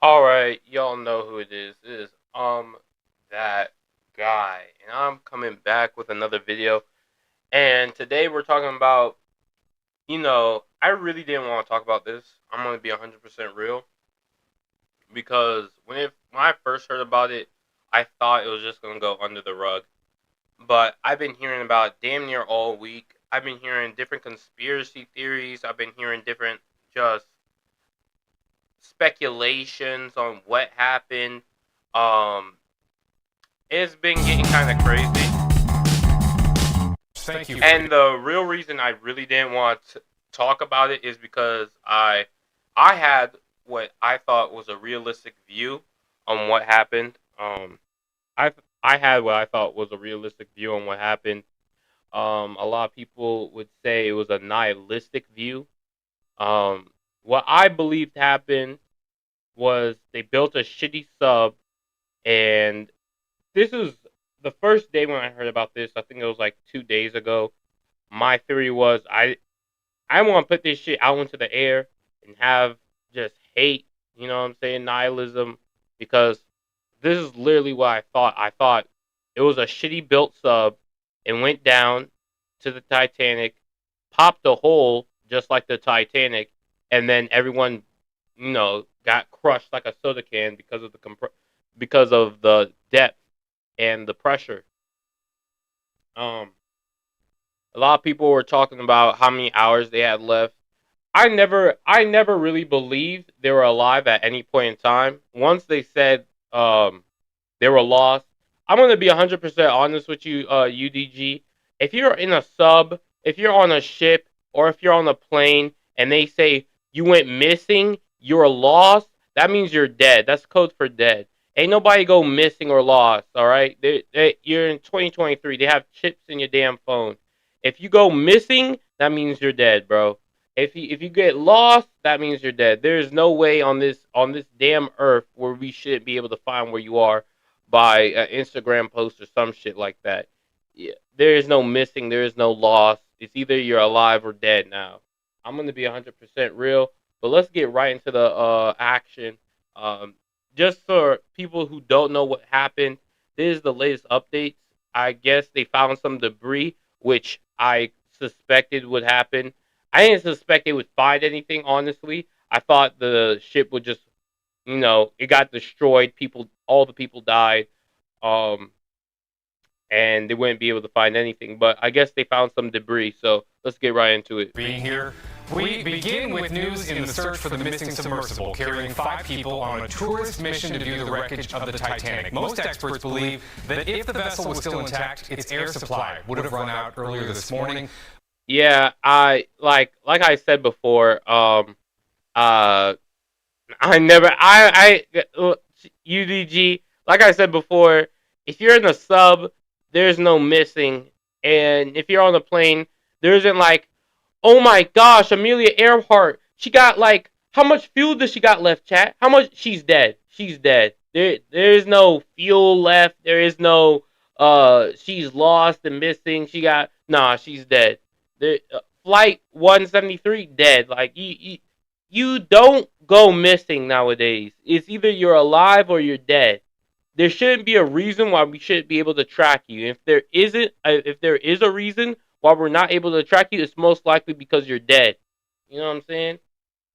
Alright, y'all know who it is. It is that guy. And I'm coming back with another video. And today we're talking about, I really didn't want to talk about this. I'm gonna be 100% real. Because when I first heard about it, I thought it was just gonna go under the rug. But I've been hearing about it damn near all week. I've been hearing different conspiracy theories. I've been hearing different just speculations on what happened. Um, it's been getting kind of crazy. Thank you. And the real reason I really didn't want to talk about it is because I had what I thought was a realistic view on what happened. I I had what I thought was a realistic view on what happened. A lot of people would say it was a nihilistic view. What I believed happened was they built a shitty sub, and this is the first day when I heard about this. I think it was like 2 days ago. My theory was I want to put this shit out into the air and have just hate. You know what I'm saying? Nihilism, because this is literally what I thought. I thought it was a shitty built sub and went down to the Titanic, popped a hole just like the Titanic, and then everyone, got crushed like a soda can because of because of the depth and the pressure. Um, a lot of people were talking about how many hours they had left. I never really believed they were alive at any point in time. Once they said they were lost, I'm gonna be 100% honest with you, UDG. If you're in a sub, if you're on a ship, or if you're on a plane, and they say you went missing, you're lost, that means you're dead. That's code for dead. Ain't nobody go missing or lost. All right, you're in 2023. They have chips in your damn phone. If you go missing, that means you're dead, bro. If you get lost, that means you're dead. There's no way on this damn earth where we should be able to find where you are by an Instagram post or some shit like that. Yeah, there is no missing. There is no loss. It's either you're alive or dead now. I'm gonna be 100% real, but let's get right into the action. Um, just for people who don't know what happened, this is the latest updates. I guess they found some debris, which I suspected would happen. I didn't suspect they would find anything, honestly. I thought the ship would just, it got destroyed. All the people died, um, and they wouldn't be able to find anything. But I guess they found some debris, so let's get right into it. Being here, we begin with news in the search for the missing submersible carrying 5 people on a tourist mission to view the wreckage of the Titanic. Most experts believe that if the vessel was still intact, its air supply would have run out earlier this morning. Yeah, like I said before, uh, I never, UDG, like I said before, if you're in a sub, there's no missing. And if you're on a plane, there isn't like, oh my gosh, Amelia Earhart, she got like, how much fuel does she got left, chat? How much? She's dead. She's dead. There is no fuel left. There is no, she's lost and missing. Nah, she's dead. Flight 173, dead. Like, you don't go missing nowadays. It's either you're alive or you're dead. There shouldn't be a reason why we shouldn't be able to track you. If there is a reason why we're not able to track you, it's most likely because you're dead. You know what I'm saying?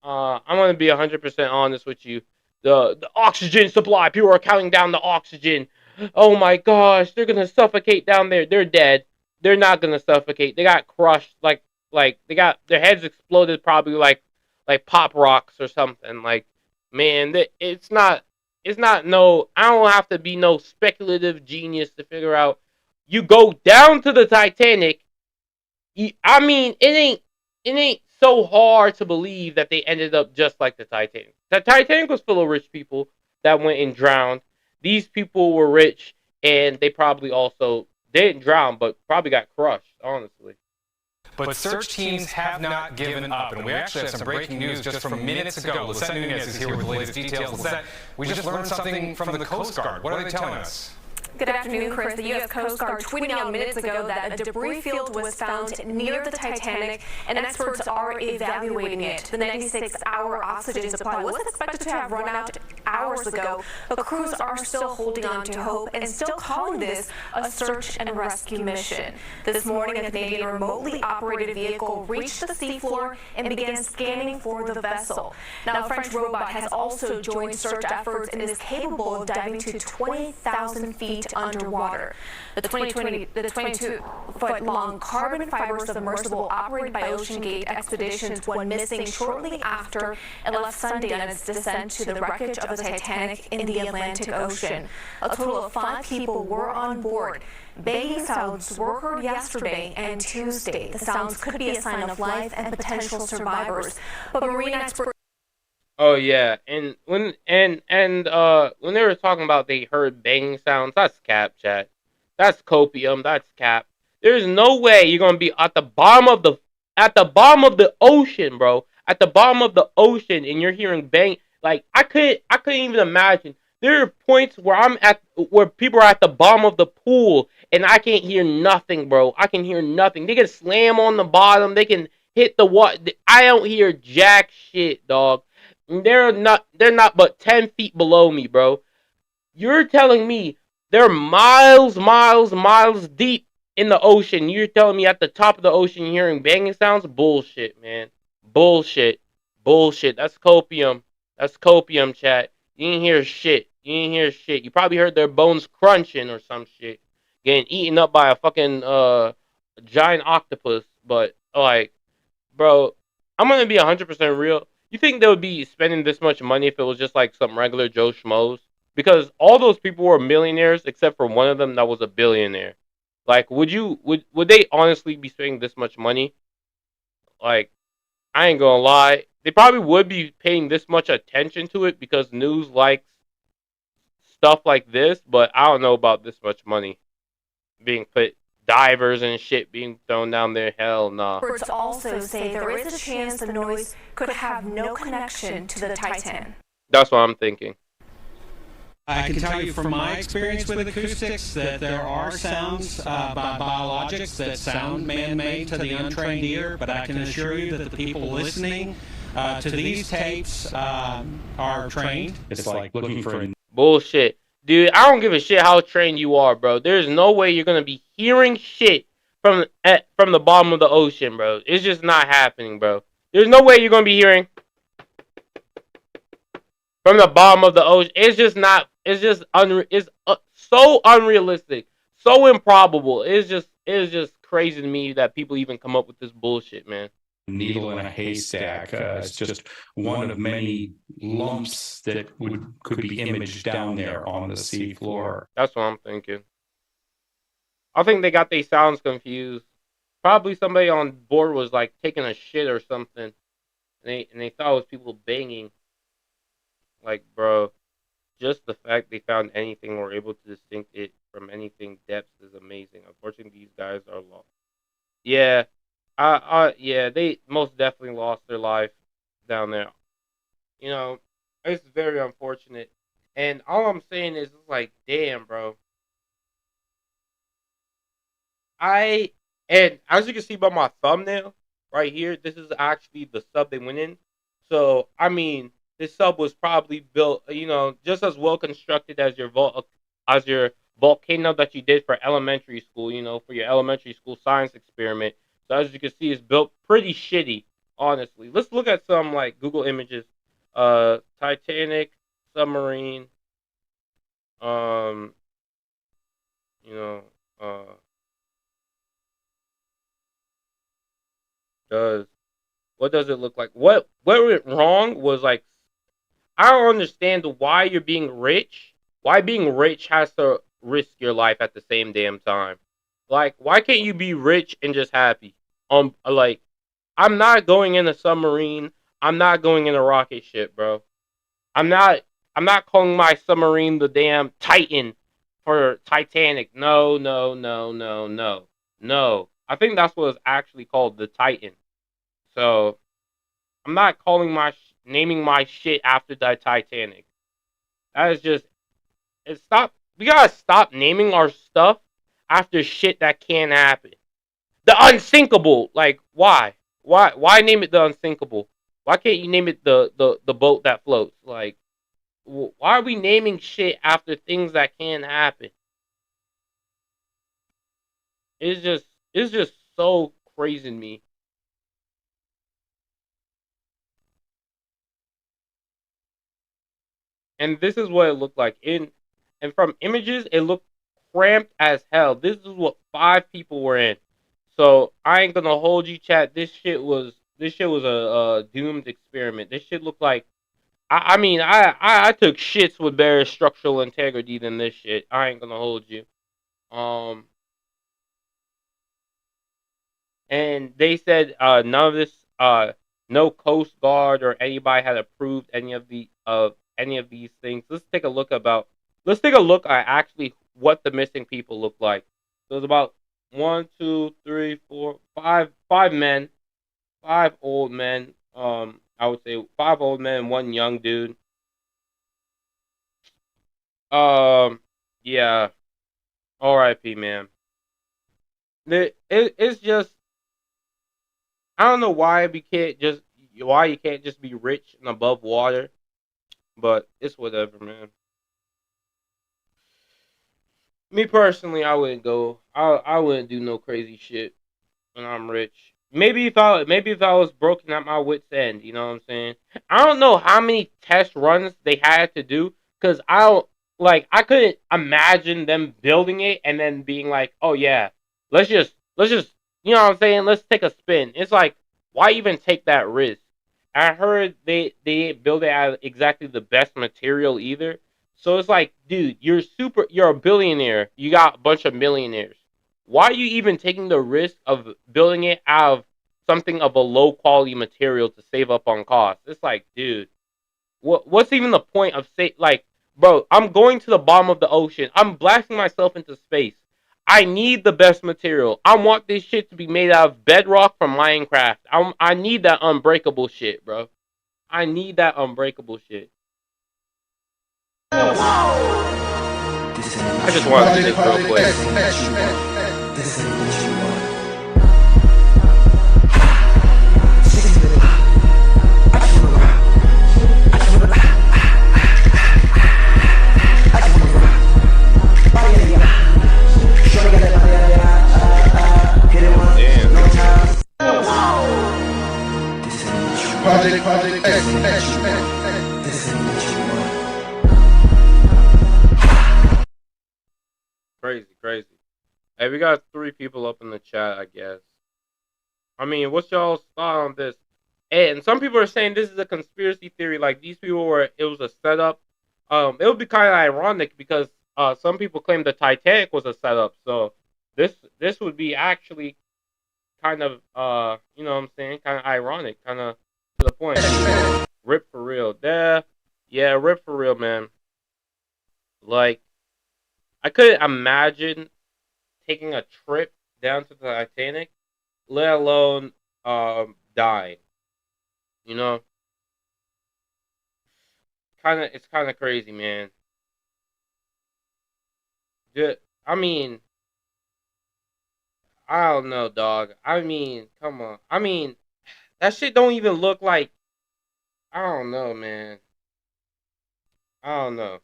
I'm gonna be 100% honest with you. The oxygen supply. People are counting down the oxygen. Oh my gosh, they're gonna suffocate down there. They're dead. They're not gonna suffocate. They got crushed. Like they got their heads exploded. Probably like pop rocks or something. Like, man, it's not no. I don't have to be no speculative genius to figure out. You go down to the Titanic. I mean, it ain't so hard to believe that they ended up just like the Titanic. The Titanic was full of rich people that went and drowned. These people were rich, and they probably also they didn't drown, but probably got crushed. Honestly. But search teams have not given up, and we actually have some breaking news just from minutes ago. Lisette Nunez is here with the latest details. Lisette, we just learned something from the Coast Guard. What are they telling us? Good afternoon, Chris. The U.S. Coast Guard tweeting out minutes ago that a debris field was found near the Titanic, and experts are evaluating it. The 96-hour oxygen supply was expected to have run out hours ago, but crews are still holding on to hope and still calling this a search and rescue mission. This morning, a Canadian remotely operated vehicle reached the seafloor and began scanning for the vessel. Now, a French robot has also joined search efforts and is capable of diving to 20,000 feet underwater. The 22-foot-long carbon fiber submersible operated by OceanGate Expeditions went missing shortly after it left Sunday on its descent to the wreckage of the Titanic in the Atlantic Ocean. A total of 5 people were on board. Banging sounds were heard yesterday and Tuesday. The sounds could be a sign of life and potential survivors, but marine experts. Oh yeah, and when they were talking about they heard banging sounds, that's cap, chat. That's copium. That's cap. There's no way you're gonna be at the bottom of the ocean, bro. At the bottom of the ocean, and you're hearing bang. Like I couldn't even imagine. There are points where people are at the bottom of the pool, and I can't hear nothing, bro. I can hear nothing. They can slam on the bottom. They can hit the water. I don't hear jack shit, dog. They're not but 10 feet below me, bro. You're telling me they're miles deep in the ocean. You're telling me at the top of the ocean you're hearing banging sounds? Bullshit, man. Bullshit. That's copium. That's copium, chat. You didn't hear shit. You probably heard their bones crunching or some shit. Getting eaten up by a fucking giant octopus. But, like, bro, I'm going to be 100% real. You think they would be spending this much money if it was just like some regular Joe Schmoes? Because all those people were millionaires except for one of them that was a billionaire. Like, would they honestly be spending this much money? Like, I ain't gonna lie. They probably would be paying this much attention to it because news likes stuff like this, but I don't know about this much money being put, divers and shit being thrown down there. Hell nah. Experts also say there is a chance the noise could have no connection to the Titan. That's what I'm thinking. I can tell you from my experience with acoustics that there are sounds by biologics that sound man-made to the untrained ear, but I can assure you that the people listening to these tapes are trained. It's like looking for bullshit. Dude, I don't give a shit how trained you are, bro. There's no way you're gonna be hearing shit from the bottom of the ocean, bro. It's just not happening, bro. There's no way you're gonna be hearing from the bottom of the ocean. It's just not. It's just so unrealistic, so improbable. It's just crazy to me that people even come up with this bullshit, man. Needle in a haystack. It's just one of many lumps that could be imaged down there on the sea floor. That's what I'm thinking. I think they got their sounds confused. Probably somebody on board was like taking a shit or something, and they thought it was people banging. Like, bro, just the fact they found anything or were able to distinct it from anything depth is amazing. Unfortunately, these guys are lost. Yeah. Yeah, they most definitely lost their life down there. You know, it's very unfortunate. And all I'm saying is, it's like, damn, bro. And as you can see by my thumbnail right here, this is actually the sub they went in. So, I mean, this sub was probably built, you know, just as well constructed as your volcano that you did for elementary school, you know, for your elementary school science experiment. So as you can see, it's built pretty shitty, honestly. Let's look at some like Google images. Titanic submarine. You know, what does it look like? What went wrong was like, I don't understand why you're being rich. Why being rich has to risk your life at the same damn time. Like, why can't you be rich and just happy? Like, I'm not going in a submarine. I'm not going in a rocket ship, bro. I'm not calling my submarine the damn Titan for Titanic. No. I think that's what it's actually called, the Titan. So, I'm not naming my shit after the Titanic. That is just, we gotta stop naming our stuff after shit that can't happen. The Unsinkable, like, why? Why name it the Unsinkable? Why can't you name it the boat that floats? Like, why are we naming shit after things that can happen? It's just it's just so crazy to me. And this is what it looked like. And from images, it looked cramped as hell. This is what 5 people were in. So I ain't gonna hold you, chat. This shit was a doomed experiment. This shit looked like I mean I took shits with better structural integrity than this shit. I ain't gonna hold you. Um, and they said none of this no Coast Guard or anybody had approved any of these things. Let's take a look at actually what the missing people look like. So it's about one, two, three, four, five men, 5 old men. I would say 5 old men and one young dude. Um, yeah, R.I.P. man. It's just I don't know why you can't just be rich and above water, but it's whatever, man. Me personally, I wouldn't go. I wouldn't do no crazy shit when I'm rich. Maybe if I was broken at my wits end, you know what I'm saying? I don't know how many test runs they had to do because I couldn't imagine them building it and then being like, oh yeah, let's just you know what I'm saying? Let's take a spin. It's like why even take that risk? I heard they didn't build it out of exactly the best material either. So it's like, dude, you're a billionaire. You got a bunch of millionaires. Why are you even taking the risk of building it out of something of a low quality material to save up on costs? It's like, dude, what's even the point of bro, I'm going to the bottom of the ocean. I'm blasting myself into space. I need the best material. I want this shit to be made out of bedrock from Minecraft. I need that unbreakable shit, bro. I need that unbreakable shit. I just want to do this real quick. Project X. Crazy, crazy. Hey, we got 3 people up in the chat, I guess. I mean, what's y'all's thought on this? Hey, and some people are saying this is a conspiracy theory. Like these people it was a setup. It would be kind of ironic because some people claim the Titanic was a setup. So this would be actually kind of you know what I'm saying, kind of ironic, kind of to the point. Rip for real, yeah, rip for real, man. Like I couldn't imagine taking a trip down to the Titanic, let alone dying. You know, it's kind of crazy, man. I mean, I don't know, dog. I mean, come on. I mean, that shit don't even look like. I don't know, man. I don't know.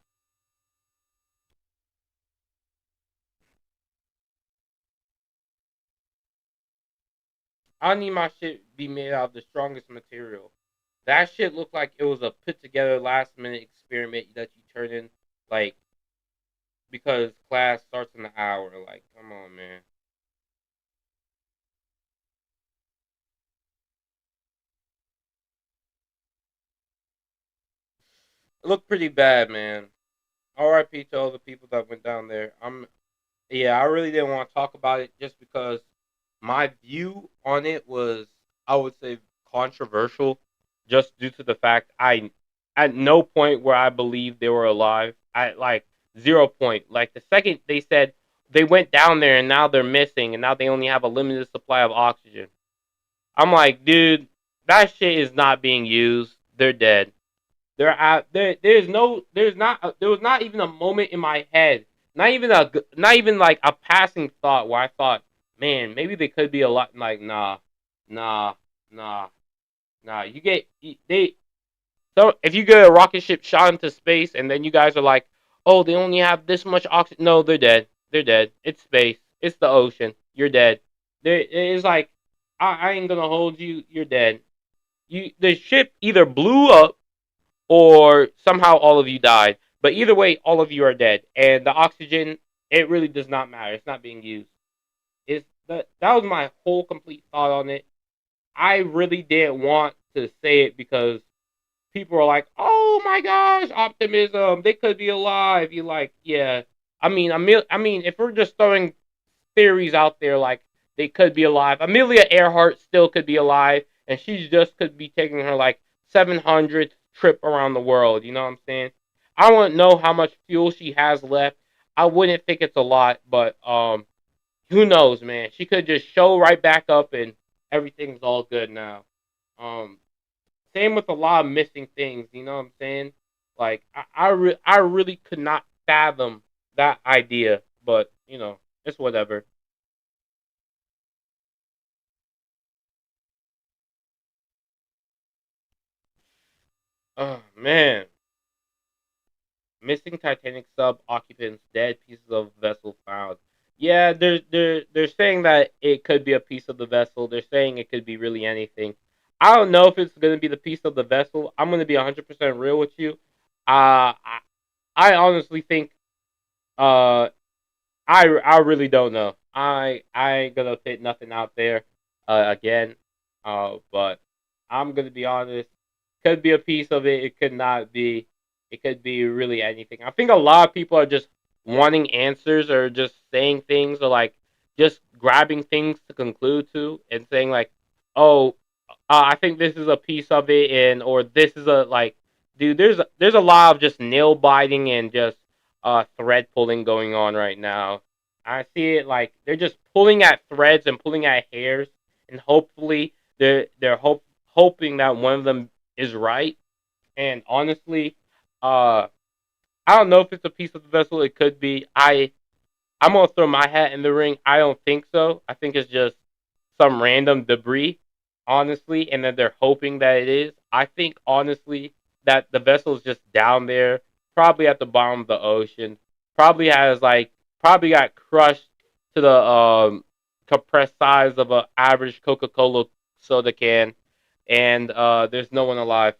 I need my shit be made out of the strongest material. That shit looked like it was a put together last minute experiment that you turn in like because class starts in an hour. Like, come on, man. It looked pretty bad, man. R.I.P. to all the people that went down there. Yeah, I really didn't want to talk about it just because my view on it was, I would say, controversial, just due to the fact at no point where I believed they were alive. I like 0 point. Like the second they said they went down there and now they're missing and now they only have a limited supply of oxygen. I'm like, dude, that shit is not being used. They're dead. There, there was not even a moment in my head, not even like a passing thought where I thought, man, maybe they could be a lot. Like, nah, nah, nah, nah. They So if you get a rocket ship shot into space and then you guys are like, oh, they only have this much oxygen. No, they're dead. They're dead. It's space. It's the ocean. You're dead. It's like, I ain't gonna hold you. You're dead. The ship either blew up or somehow all of you died. But either way, all of you are dead. And the oxygen, it really does not matter. It's not being used. That was my whole complete thought on it. I really didn't want to say it because people are like, "Oh my gosh, optimism! They could be alive." You like, yeah. I mean, if we're just throwing theories out there, like they could be alive. Amelia Earhart still could be alive, and she just could be taking her like 700th trip around the world. You know what I'm saying? I want to know how much fuel she has left. I wouldn't think it's a lot, but who knows, man? She could just show right back up, and everything's all good now. Um, Same with a lot of missing things. You know what I'm saying? Like I really could not fathom that idea, but it's whatever. Oh man, missing Titanic sub occupants, dead pieces of vessel found. Yeah, they're saying that it could be a piece of the vessel. They're saying it could be really anything. I don't know if it's gonna be the piece of the vessel. I'm gonna be 100% real with you. I honestly think uh I really don't know. I ain't gonna put nothing out there again. But I'm gonna be honest. Could be a piece of it. It could not be. It could be really anything. I think a lot of people are just wanting answers or just saying things or like just grabbing things to conclude to and saying like, oh, I think this is a piece of it, and or this is a like, dude. There's a lot of just nail biting and just thread pulling going on right now. I see it like they're just pulling at threads and pulling at hairs, and hopefully they're hoping that one of them is right. And honestly, uh, I don't know if it's a piece of the vessel. It could be. I'm gonna throw my hat in the ring. I don't think so. I think it's just some random debris, honestly, and then they're hoping that it is. I think honestly that the vessel is just down there, probably at the bottom of the ocean. Probably got crushed to the compressed size of an average Coca-Cola soda can, and there's no one alive.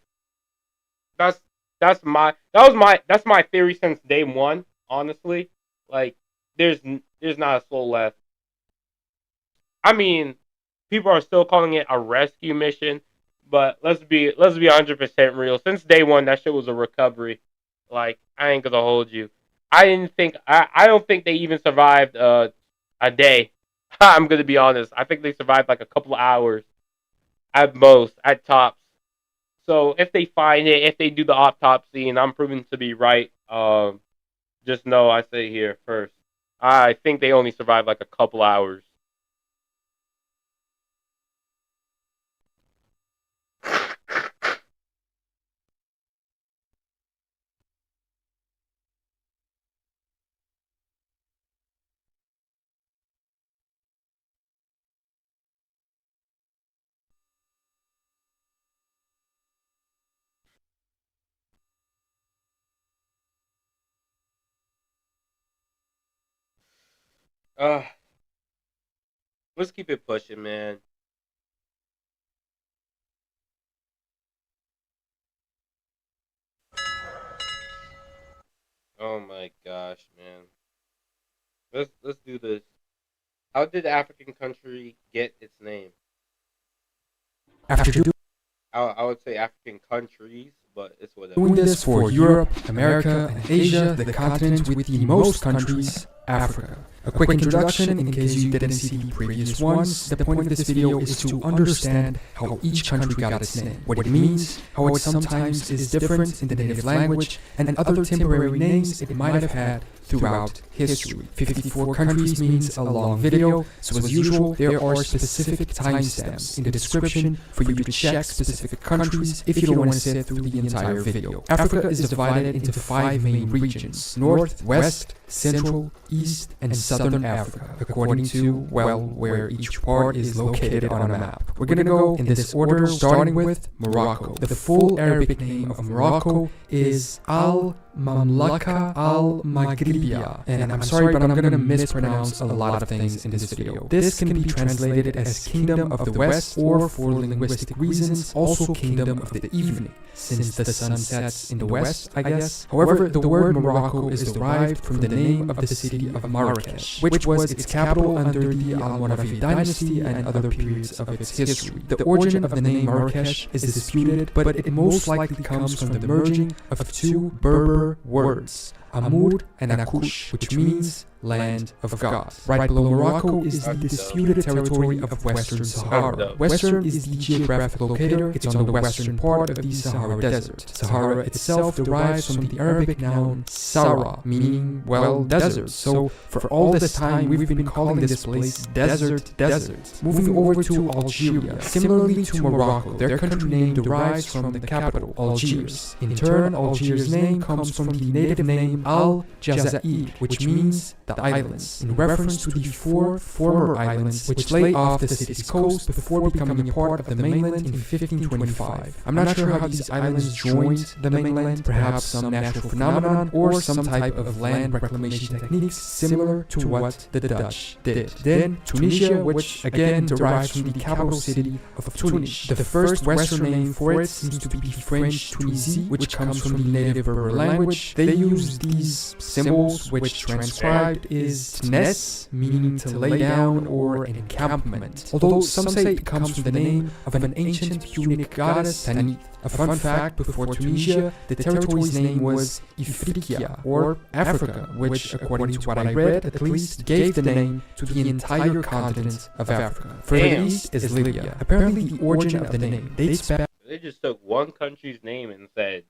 That's that's my theory since day one. Honestly, like there's not a soul left. I mean, people are still calling it a rescue mission, but let's be 100% real. Since day one, that shit was a recovery. Like I ain't gonna hold you. I don't think they even survived a day. I'm gonna be honest. I think they survived like a couple of hours at most, at tops. So if they find it, if they do the autopsy, and I'm proven to be right, just know I say here first. I think they only survived like a couple hours. Uh, let's keep it pushing, man. Oh my gosh, man. Let's do this. How did the African country get its name? After I would say African countries, but it's whatever. doing this for Europe, America, and Asia, the continent with the most countries, Africa. A quick introduction in case you didn't see the previous ones. The point of this video is to understand how each country got its name, what it means, how it sometimes is different in the native language, and other temporary names it might have had throughout history. 54 countries means a long video, so as usual, there are specific timestamps in the description for you to check specific countries if you don't want to sit through the entire video. Africa is divided into 5 main regions: North, West, Central, East and Southern Africa, according to, well, where each part is located on a map. We're gonna go in this order, starting with Morocco. The full Arabic name of Morocco is Al-Mamlaka Al-Maghribia, and I'm sorry, but I'm gonna mispronounce a lot of things in this video. This can be translated as Kingdom of the West, or for linguistic reasons, also Kingdom of the Evening, since the sun sets in the west, I guess. However, the word Morocco is derived from the name of the city of Marrakesh, which was its capital under the Almoravid dynasty and other periods of its history. The origin of the name Marrakesh is disputed, but it most likely comes from the merging of two Berber words, Amud and Akush, which means land of God. Right below Morocco is the disputed territory of Western Sahara. Western is the geographic locator. It's on the western part of the Sahara Desert. Sahara itself derives from the Arabic noun Sahara, meaning, well, desert. So for all this time, we've been calling this place desert. Moving over to Algeria. Similarly to Morocco, their country name derives from the capital, Algiers. In turn, Algiers' name comes from the native name Al-Jazair, which means the islands, in reference to the four former islands which lay off the city's coast before becoming a part of the mainland in 1525. I'm not sure how these islands joined the mainland, perhaps some natural phenomenon or some type of land reclamation techniques similar to what the Dutch did. Then Tunisia, which again derives from the capital city of Tunis. The first Western name for it seems to be French Tunisie, which comes from the native Berber language. They use these symbols, which transcribed is Tnes, meaning to lay down or an encampment. Although some say it comes from the name of an ancient Punic goddess, Tanit. A fun fact, before Tunisia, the territory's name was Ifriqiya, or Africa, which, according to what I read, at least, gave the name to the entire continent of Africa. Further east is Libya. Apparently, the origin of the name dates back. They just took one country's name and said,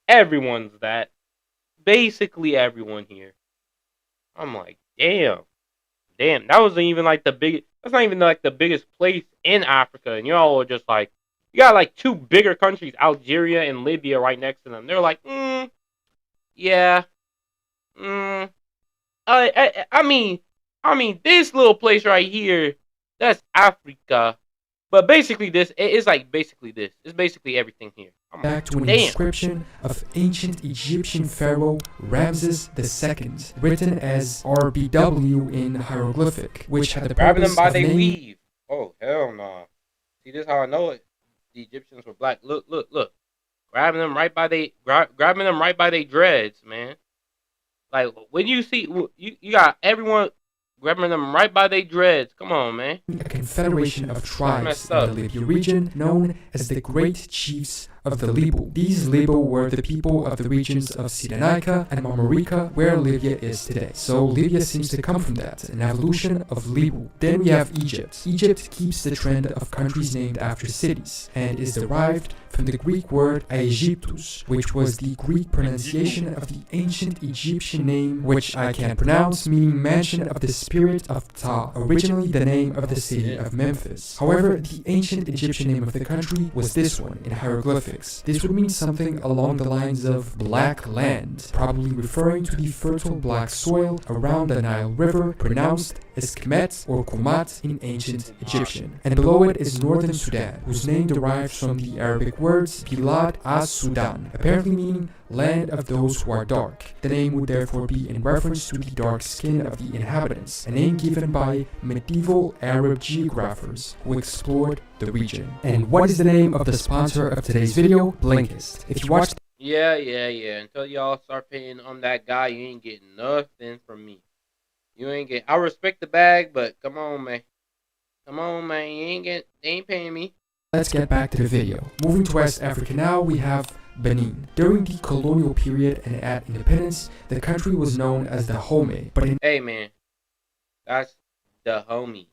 everyone's that. Basically everyone here. I'm like, damn, that wasn't even like the biggest, that's not even like the biggest place in Africa, and y'all are just like, you got like two bigger countries, Algeria and Libya, right next to them. They're like, yeah, I mean, this little place right here, that's Africa. But basically this, it's basically everything here. Back to an inscription of ancient Egyptian pharaoh Ramses II, written as RBW in hieroglyphic, which had the grabbing purpose them by of they naming... weave. Oh, hell no. See, this is how I know it. The Egyptians were black. Look. Grabbing them right by they dreads, man. Like, when you see, you got everyone grabbing them right by their dreads. Come on, man. A confederation of tribes in the Libya region known as the Great Chiefs of the Libu. These Libu were the people of the regions of Cyrenaica and Marmarica, where Libya is today. So Libya seems to come from that, an evolution of Libu. Then we have Egypt. Egypt keeps the trend of countries named after cities, and is derived from the Greek word Aegyptus, which was the Greek pronunciation of the ancient Egyptian name, which I can't pronounce, meaning mansion of the spirit of Ptah, originally the name of the city of Memphis. However, the ancient Egyptian name of the country was this one, in hieroglyphics. This would mean something along the lines of black land, probably referring to the fertile black soil around the Nile River, pronounced as Kemet or Kumat in ancient Egyptian. And below it is northern Sudan, whose name derives from the Arabic words Bilad as-Sudan, apparently meaning land of those who are dark. The name would therefore be in reference to the dark skin of the inhabitants, a name given by medieval Arab geographers who explored the region. And what is the name of the sponsor of today's video? Blinkist. If you watched... Yeah. Until y'all start paying on that guy, you ain't getting nothing from me. You ain't get. I respect the bag, but come on, man. They ain't paying me. Let's get back to the video. Moving to West Africa now, we have Benin. During the colonial period and at independence, the country was known as the Home, but in... Hey, man. That's the homie.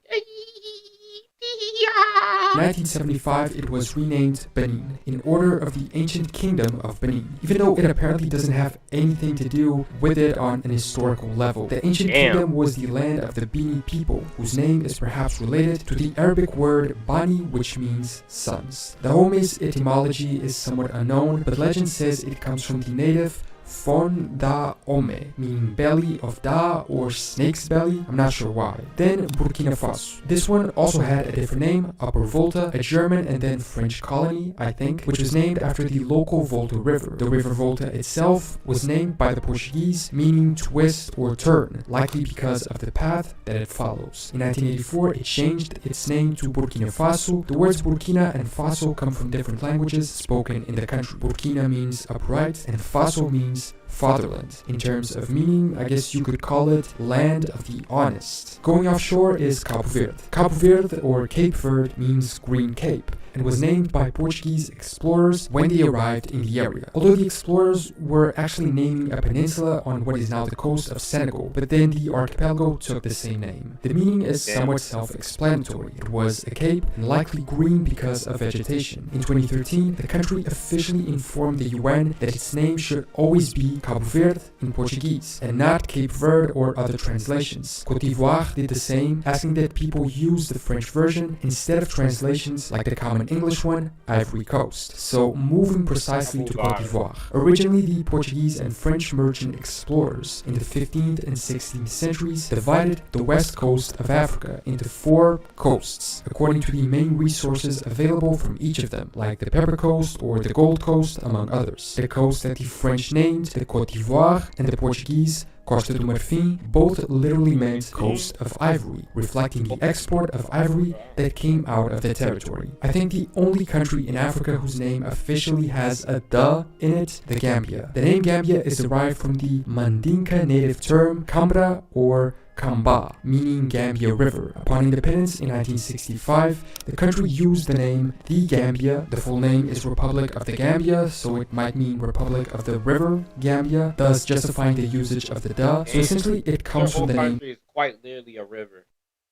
1975, it was renamed Benin in honor of the ancient kingdom of Benin, even though it apparently doesn't have anything to do with it on an historical level. The ancient kingdom was the land of the Bini people, whose name is perhaps related to the Arabic word Bani, which means sons. The Home's etymology is somewhat unknown, but legend says it comes from the native Fon da Ome, meaning belly of Da or snake's belly, I'm not sure why. Then Burkina Faso. This one also had a different name, Upper Volta, a German and then French colony, I think, which was named after the local Volta River. The River Volta itself was named by the Portuguese, meaning twist or turn, likely because of the path that it follows. In 1984, it changed its name to Burkina Faso. The words Burkina and Faso come from different languages spoken in the country. Burkina means upright and Faso means fatherland. In terms of meaning, I guess you could call it land of the honest. Going offshore is Cabo Verde. Cabo Verde or Cape Verde means green cape and was named by Portuguese explorers when they arrived in the area. Although the explorers were actually naming a peninsula on what is now the coast of Senegal, but then the archipelago took the same name. The meaning is somewhat self-explanatory. It was a cape and likely green because of vegetation. In 2013, the country officially informed the UN that its name should always be Cabo Verde in Portuguese and not Cape Verde or other translations. Côte d'Ivoire did the same, asking that people use the French version instead of translations like the common English one, Ivory Coast. So moving precisely to Côte d'Ivoire. Originally, the Portuguese and French merchant explorers in the 15th and 16th centuries divided the west coast of Africa into 4 coasts, according to the main resources available from each of them, like the Pepper Coast or the Gold Coast, among others. The coast that the French named the Côte d'Ivoire and the Portuguese Costa do Marfim both literally meant coast of ivory, reflecting the export of ivory that came out of the territory. I think the only country in Africa whose name officially has a "da" in it, the Gambia. The name Gambia is derived from the Mandinka native term Kambra or Kamba, meaning Gambia River. Upon independence in 1965, the country used the name The Gambia. The full name is Republic of the Gambia, so it might mean Republic of the River Gambia, thus justifying the usage of the "da." So essentially, it comes from the name. Country is quite literally a river.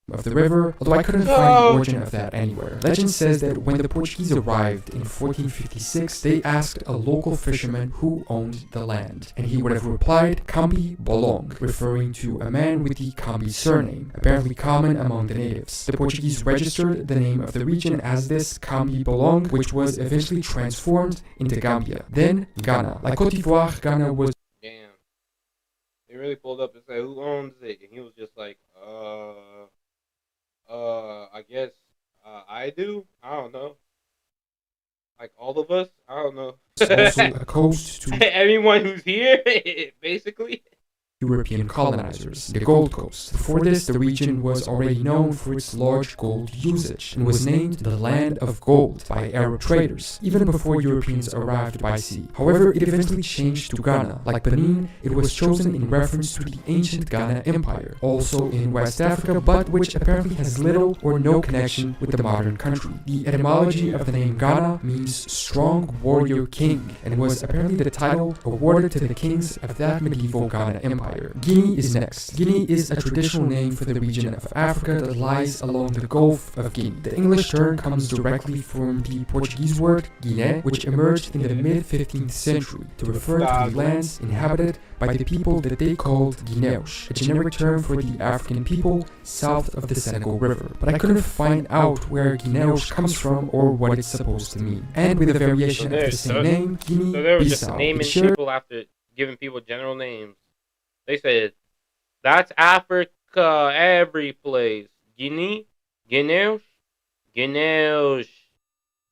Of the river, although I couldn't find the origin of that anywhere. Legend says that when the Portuguese arrived in 1456, they asked a local fisherman who owned the land, and he would have replied Cambi Bolong, referring to a man with the Cambi surname, apparently common among the natives. The Portuguese registered the name of the region as this Cambi Bolong, which was eventually transformed into Gambia, then Ghana. Like Côte d'Ivoire, Ghana was... Damn. They really pulled up and said, who owns it? And he was just like, I guess I do. I don't know. Like all of us. I don't know. also a coast to everyone who's here, basically. European colonizers, the Gold Coast. Before this, the region was already known for its large gold usage and was named the Land of Gold by Arab traders, even before Europeans arrived by sea. However, it eventually changed to Ghana. Like Benin, it was chosen in reference to the ancient Ghana Empire, also in West Africa, but which apparently has little or no connection with the modern country. The etymology of the name Ghana means strong warrior king, and was apparently the title awarded to the kings of that medieval Ghana Empire. Guinea is next. Guinea is a traditional name for the region of Africa that lies along the Gulf of Guinea. The English term comes directly from the Portuguese word Guiné, which emerged in the mid-15th century to refer to the lands inhabited by the people that they called Guineos, a generic term for the African people south of the Senegal River. But I couldn't find out where Guineos comes from or what it's supposed to mean. And with a variation of the same name, Guinea-Bissau. So they were just naming people after giving people general names. They said, that's Africa every place. Guinea? Guineos? Guineos.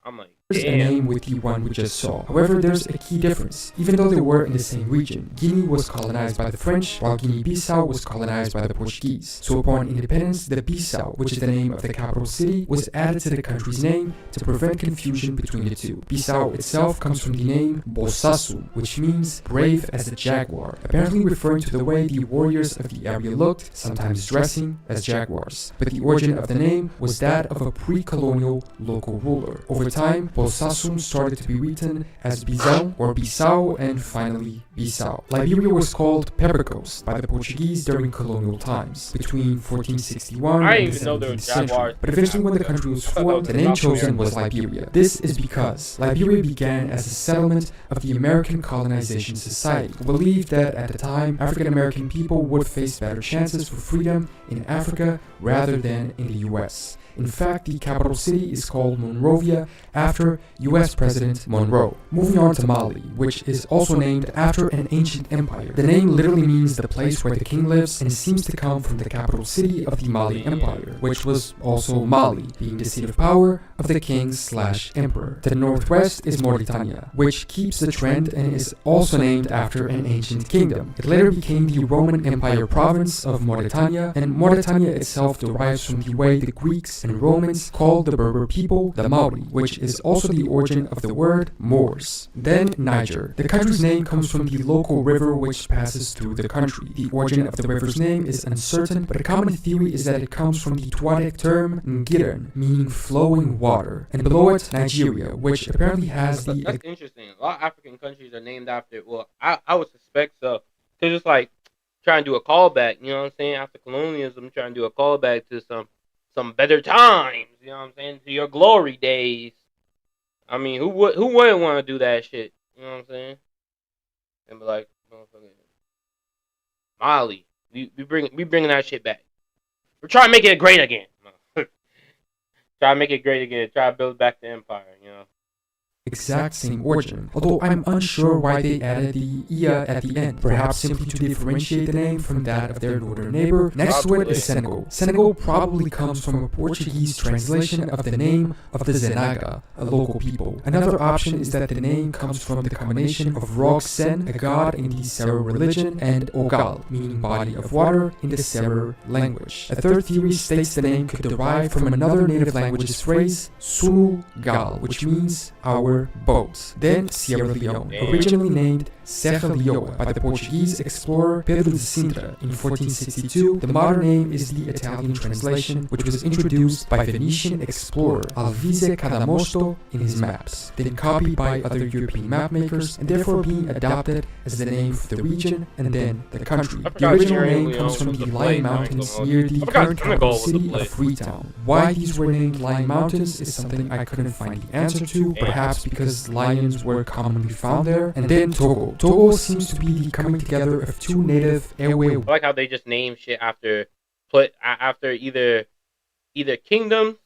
I'm like, a name with the one we just saw. However, there's a key difference. Even though they were in the same region, Guinea was colonized by the French, while Guinea-Bissau was colonized by the Portuguese. So upon independence, the Bissau, which is the name of the capital city, was added to the country's name to prevent confusion between the two. Bissau itself comes from the name Bossassum, which means brave as a jaguar, apparently referring to the way the warriors of the area looked, sometimes dressing as jaguars. But the origin of the name was that of a pre-colonial local ruler. Over time, Bossassum started to be written as Bizão or Bissau and finally Bissau. Liberia was called Pepper Coast by the Portuguese during colonial times, between 1461 and the 17th century. But eventually when the country was formed, the name chosen was Liberia. This is because Liberia began as a settlement of the American Colonization Society, who believed that at the time, African American people would face better chances for freedom in Africa rather than in the US. In fact, the capital city is called Monrovia after US President Monroe. Moving on to Mali, which is also named after an ancient empire. The name literally means the place where the king lives and seems to come from the capital city of the Mali Empire, which was also Mali, being the seat of power of the king/emperor. To the northwest is Mauritania, which keeps the trend and is also named after an ancient kingdom. It later became the Roman Empire province of Mauritania, and Mauritania itself derives from the way the Greeks and Romans called the Berber people the Mauri, which is also the origin of the word Moors. Then Niger. The country's name comes from the local river which passes through the country. The origin of the river's name is uncertain, but a common theory is that it comes from the Tuareg term Ngiren, meaning flowing water. And below it, Nigeria, which apparently has the... That's interesting. A lot of African countries are named after, well, I would suspect so. Because it's like trying to do a callback, you know what I'm saying? After colonialism, trying to do a callback to some better times, you know what I'm saying? To your glory days. I mean, who wouldn't want to do that shit? You know what I'm saying? And be like, motherfucker, Mali, we bringing that shit back. We're trying to make it great again. Try to make it great again. Try to build back the empire, you know. Exact same origin, although I'm unsure why they added the Ia at the end, perhaps simply to differentiate the name from that of their northern neighbor. Next to it is Senegal. Senegal probably comes from a Portuguese translation of the name of the Zenaga, a local people. Another option is that the name comes from the combination of Rog Sen, a god in the Serer religion, and Ogal, meaning body of water in the Serer language. A third theory states the name could derive from another native language's phrase, Sulu Gal, which means our boat. Then Sierra Leone, originally named Serra Leoa by the Portuguese explorer Pedro de Sintra in 1462. The modern name is the Italian translation, which was introduced by Venetian explorer Alvise Cadamosto in his maps, then copied by other European mapmakers, and therefore being adopted as the name for the region and then the country. The original name comes from the Lion Mountains near the current capital city of Freetown. Why these were named Lion Mountains is something I couldn't find the answer to, perhaps because lions were commonly found there. And then Togo. Togo seems to be the coming together of two native airway... I like how they just name shit after either kingdoms.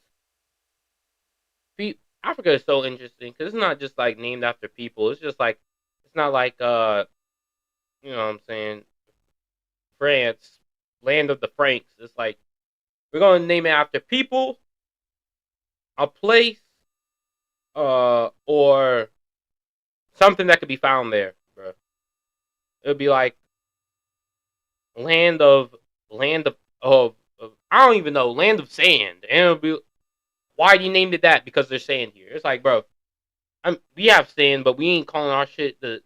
Africa is so interesting because it's not just like named after people. It's just like, it's not like you know what I'm saying, France, land of the Franks. It's like we're gonna name it after people, a place, or something that could be found there, bro. It would be like land of I don't even know, land of sand, and it'll be, why you named it that? Because there's sand here. It's like, bro, we have sand, but we ain't calling our shit the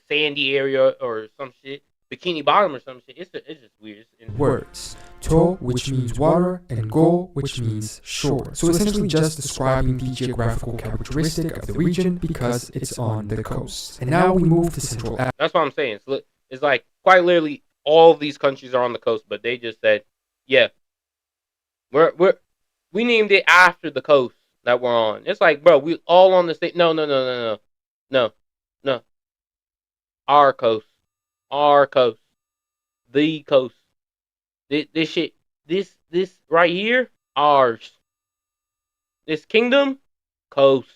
sandy area or some shit, Bikini Bottom or some shit. It's just weird. Words. To, which means water, and go, which means shore. So essentially just describing the geographical characteristic of the region because it's on the coast. And now we move to Central Africa. That's what I'm saying. It's like, quite literally, all of these countries are on the coast, but they just said, yeah, we named it after the coast that we're on. It's like, bro, we all on the same. No. Our coast, the coast. This shit, this right here, ours. This kingdom, coast.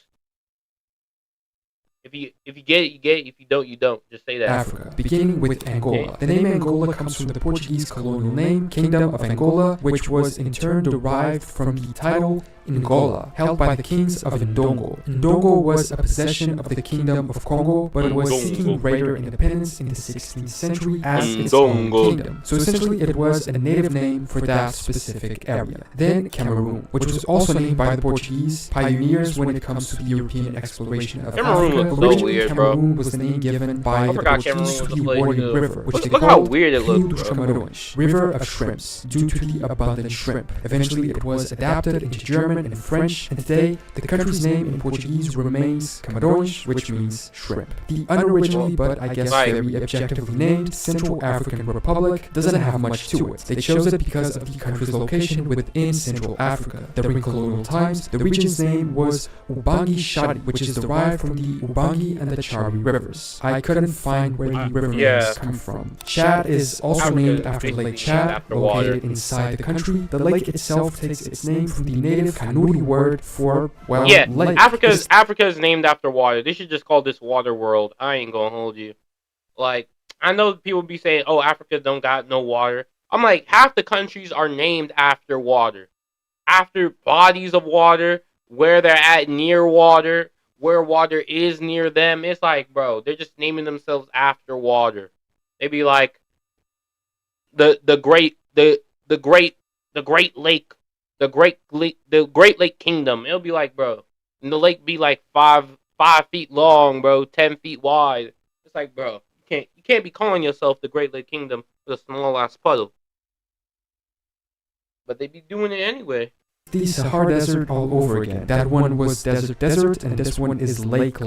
If you get it, you get it. If you don't, you don't. Just say that. Africa, beginning with Angola. The name Angola comes from the Portuguese colonial name, Kingdom of Angola, which was in turn derived from the title Angola, held by the kings of Ndongo. Ndongo was a possession of the Kingdom of Congo, but it was seeking greater independence in the 16th century as its own kingdom. So essentially it was a native name for that specific area. Then Cameroon, which was also named by the Portuguese pioneers when it comes to the European exploration of Africa. Originally, Cameroon was the name given by the Portuguese to the Warrior River, which they called Rio dos Camarões, River of Shrimps, due to the abundant shrimp. Eventually, it was adapted into German and French, and today, the country's name in Portuguese remains Camarões, which means shrimp. The unoriginally, but I guess very objectively named, Central African Republic doesn't have much to it. They chose it because of the country's location within Central Africa. During colonial times, the region's name was Ubangi Shari, which is derived from the Ubangi Ganges and the Chari rivers. I couldn't find where the river Yeah. names come from. Chad is also Africa named is after basically Lake named Chad, after water. located inside the country. The lake itself takes its name from the native Kanuri word for, well, Yeah, lake. Africa is named after water. They should just call this water world. I ain't gonna hold you. Like, I know people be saying, "Oh, Africa don't got no water." I'm like, half the countries are named after water, after bodies of water, where they're at near water, where water is near them. It's like, bro, they're just naming themselves after water. They be like, the great lake, the Great Lake Kingdom. It'll be like, bro, and the lake be like 5 feet long, bro, 10 feet wide. It's like, bro, you can't be calling yourself the Great Lake Kingdom with a small ass puddle. But they be doing it anyway. The Sahara Desert all over again. That one was desert, and this one is lake,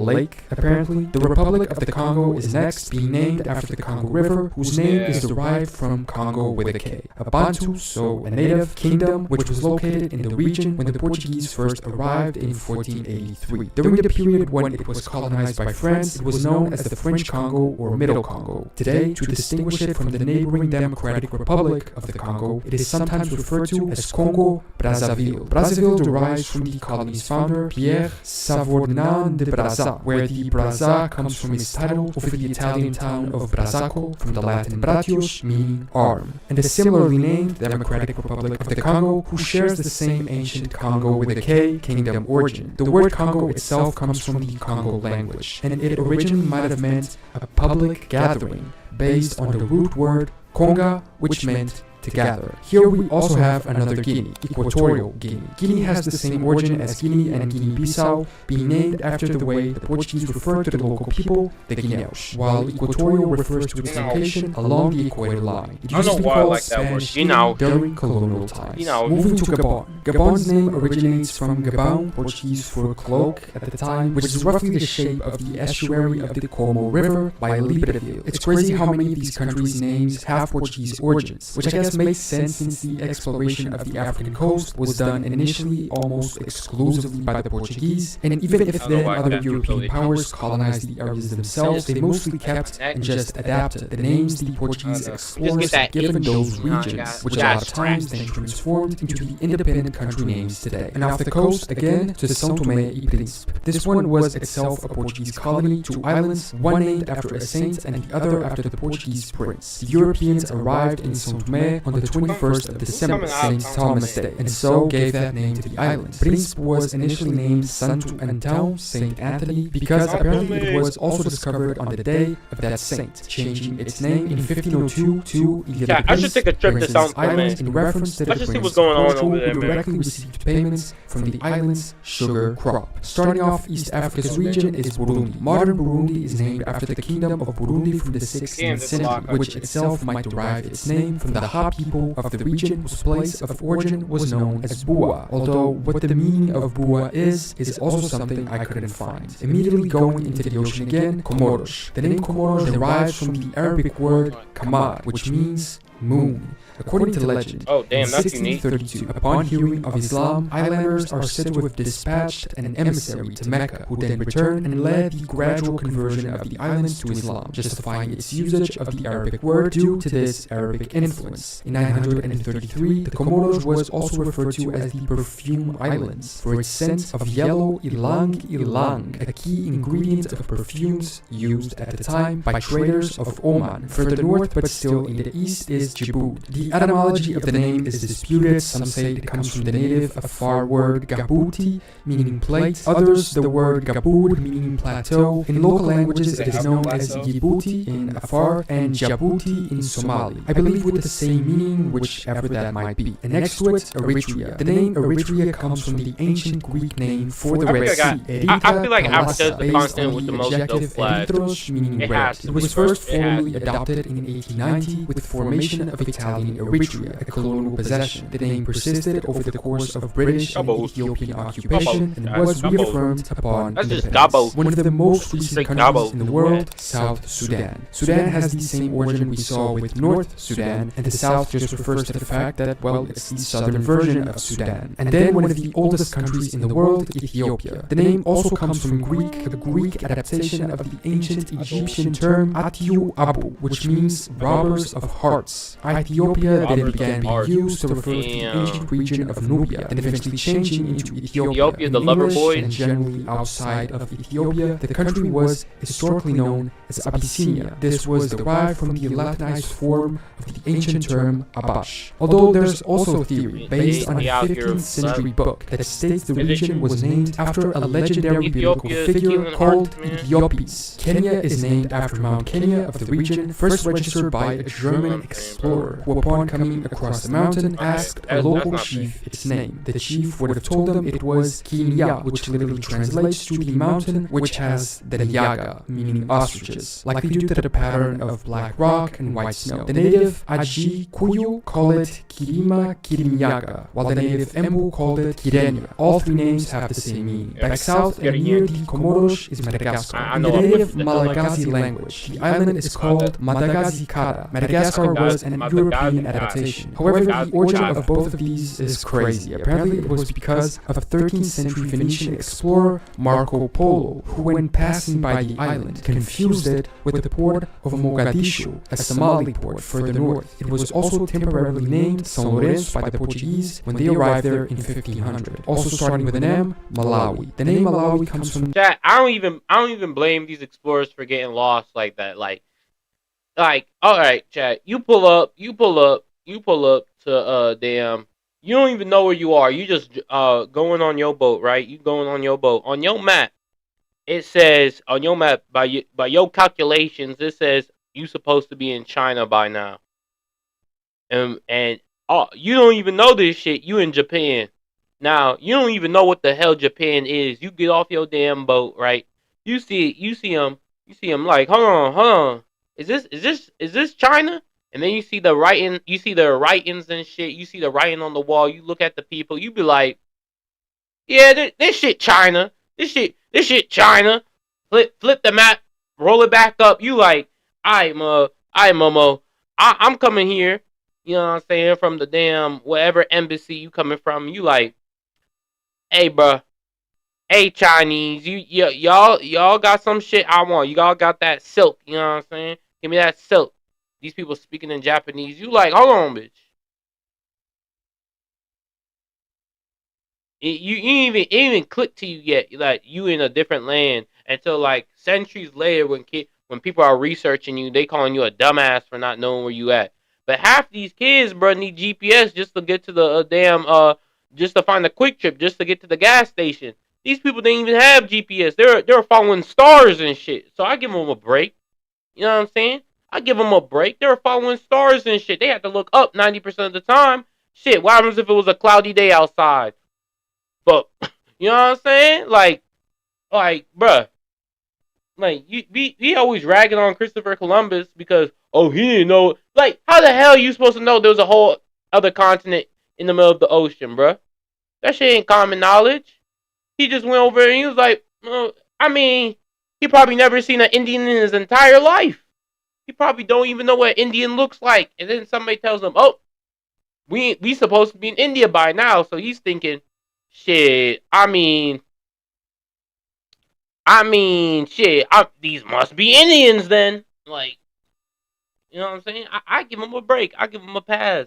apparently. The Republic of the Congo is next, being named after the Congo River, whose name is derived from Congo with a K. A Bantu, so a native kingdom, which was located in the region when the Portuguese first arrived in 1483. During the period when it was colonized by France, it was known as the French Congo or Middle Congo. Today, to distinguish it from the neighboring Democratic Republic of the Congo, it is sometimes referred to as Congo Brazzaville. Brazzaville derives from the colony's founder, Pierre Savordinand de Brazza, where the Brazza comes from his title over the Italian town of Brazzaco, from the Latin bratius, meaning arm, and the similarly named Democratic Republic of the Congo, who shares the same ancient Congo with a K kingdom origin. The word Congo itself comes from the Congo language, and it originally might have meant a public gathering, based on the root word Conga, which meant to gather. Here we also have another Guinea, Equatorial Guinea. Guinea has the same origin as Guinea and Guinea-Bissau, being named after the way the Portuguese referred to the local people, the Guineos, while Equatorial refers to its location along the equator line. It used to be called Spanish Guinea during colonial times. Moving to Gabon. Gabon's name originates from Gabão, Portuguese for cloak at the time, which is roughly the shape of the estuary of the Como River by Libreville. It's crazy how many of these countries' names have Portuguese origins, which I guess makes sense since the exploration of the African coast was done initially almost exclusively by the Portuguese, and even if then other European powers colonized the areas themselves, they mostly kept and just adapted the names the Portuguese explorers had given those regions, which a lot of times then transformed into the independent country names today. And off the coast, again, to São Tomé e Príncipe. This one was itself a Portuguese colony, 2 islands, one named after a saint and the other after the Portuguese prince. The Europeans arrived in São Tomé on the 21st of December, St. Thomas Day, and so gave that name to the island. Príncipe was initially named Santo Antão, Saint Anthony, because apparently it was also discovered on the day of that saint, changing its name in 1502 to Yeah, I should take a trip to São Island in reference to the Let's just see prince what's going on Portugal, over there, who man. directly received payments from the island's sugar crop. Starting off, East Africa's region is Burundi. Modern Burundi is named after the kingdom of Burundi from the 16th century, which itself might derive its name from the Ha people of the region, whose place of origin was known as Bua, although what the meaning of Bua is also something I couldn't find. Immediately going into the ocean again, Comoros. The name Comoros derives from the Arabic word Kamar, which means moon. According to legend, in 1632, upon hearing of Islam, islanders are said to have dispatched an emissary to Mecca, who then returned and led the gradual conversion of the islands to Islam, justifying its usage of the Arabic word due to this Arabic influence. In 933, the Comoros was also referred to as the Perfume Islands, for its scent of yellow ylang ylang, a key ingredient of perfumes used at the time by traders of Oman. Further north, but still in the east, is Djibouti. The etymology of the name is disputed. Some say it comes from the native Afar word Gabuti, meaning plate. Others, the word Gabud, meaning plateau. In local languages, it is known as Djibouti in Afar and Djibouti in Somali. I believe with the same meaning, whichever that might be. And next to it, Eritrea. The name Eritrea comes from the ancient Greek name for the Red Sea. I feel like Africa is the based continent on with the the most dope adjective flags. erythros, meaning It red. has to It was be. first It has formally to be. adopted in 1890 with the formation of Italian meaning Eritrea, a colonial possession. The name persisted over the course of British and Ethiopian occupation and was reaffirmed upon independence. One of the most recent countries in the world, South Sudan. Sudan has the same origin we saw with North Sudan, and the South just refers to the fact that, well, it's the southern version of Sudan. And then one of the oldest countries in the world, Ethiopia. The name also comes from Greek, the Greek adaptation of the ancient Egyptian term Atiu Abu, which means robbers of hearts. Ethiopia then began being used to refer to the ancient region of Nubia, and eventually changing into Ethiopia. In the lover English boy. and generally outside of Ethiopia, the country was historically known as Abyssinia. This was derived from the Latinized form of the ancient term Abash. Although there's also a theory based on a 15th century book that states the region was named after a legendary biblical figure called Ethiopes. Kenya is named after Mount Kenya of the region, first registered by a German explorer, who upon coming across the mountain asked a local chief its name. The chief would have told him it was Kenya, which literally translates to the mountain which has the Liaga, meaning ostriches, likely due to the pattern of black rock and white snow. The native Aji Kuyu call it Kirima Kirimyaga, while the native Embu called it Kirenya. All three names have the same meaning. Back south and near the Comoros is Madagascar. In the native Malagasy language, the island is called Madagascar. Madagascar was an European adaptation. However, the origin of both of these is crazy. Apparently, it was because of a 13th century Venetian explorer Marco Polo, who when passing by the island confused it with the port of Mogadishu, a Somali port further north. It was also temporarily named São Lourenço by the Portuguese when they arrived there in 1500. Also starting with an M, Malawi. The name Malawi comes from Chat, I don't even blame these explorers for getting lost like that. Like, all right, chat. You pull up to damn. You don't even know where you are. You just going on your boat, right? You going on your boat. On your map, it says on your map by your calculations, it says you supposed to be in China by now. And you don't even know this shit. You in Japan. Now, you don't even know what the hell Japan is. You get off your damn boat, right? You see them like, hold on. Is this China? And then you see the writings and shit. You see the writing on the wall. You look at the people. You be like, yeah, this shit China. This shit China. Flip the map. Roll it back up. You like, I'm coming here. You know what I'm saying? From the damn whatever embassy you coming from. You like, hey, bruh. Hey, Chinese. Y'all got some shit I want. Y'all got that silk. You know what I'm saying? Give me that silk. These people speaking in Japanese. You like, hold on, bitch. It ain't even click to you yet. Like, you in a different land until like centuries later when people are researching you, they calling you a dumbass for not knowing where you at. But half these kids, bro, need GPS just to get to the just to find a quick trip, just to get to the gas station. These people didn't even have GPS. They're following stars and shit. So I give them a break. You know what I'm saying? I give them a break. They're following stars and shit. They have to look up 90% of the time. Shit, what happens if it was a cloudy day outside? But, you know what I'm saying? Like, bruh. Like, we always ragging on Christopher Columbus because, oh, he didn't know. Like, how the hell are you supposed to know there was a whole other continent in the middle of the ocean, bruh? That shit ain't common knowledge. He just went over and he was like, he probably never seen an Indian in his entire life. He probably don't even know what an Indian looks like. And then somebody tells him, oh, we supposed to be in India by now. So he's thinking, shit, these must be Indians then. Like, you know what I'm saying? I give him a break. I give him a pass.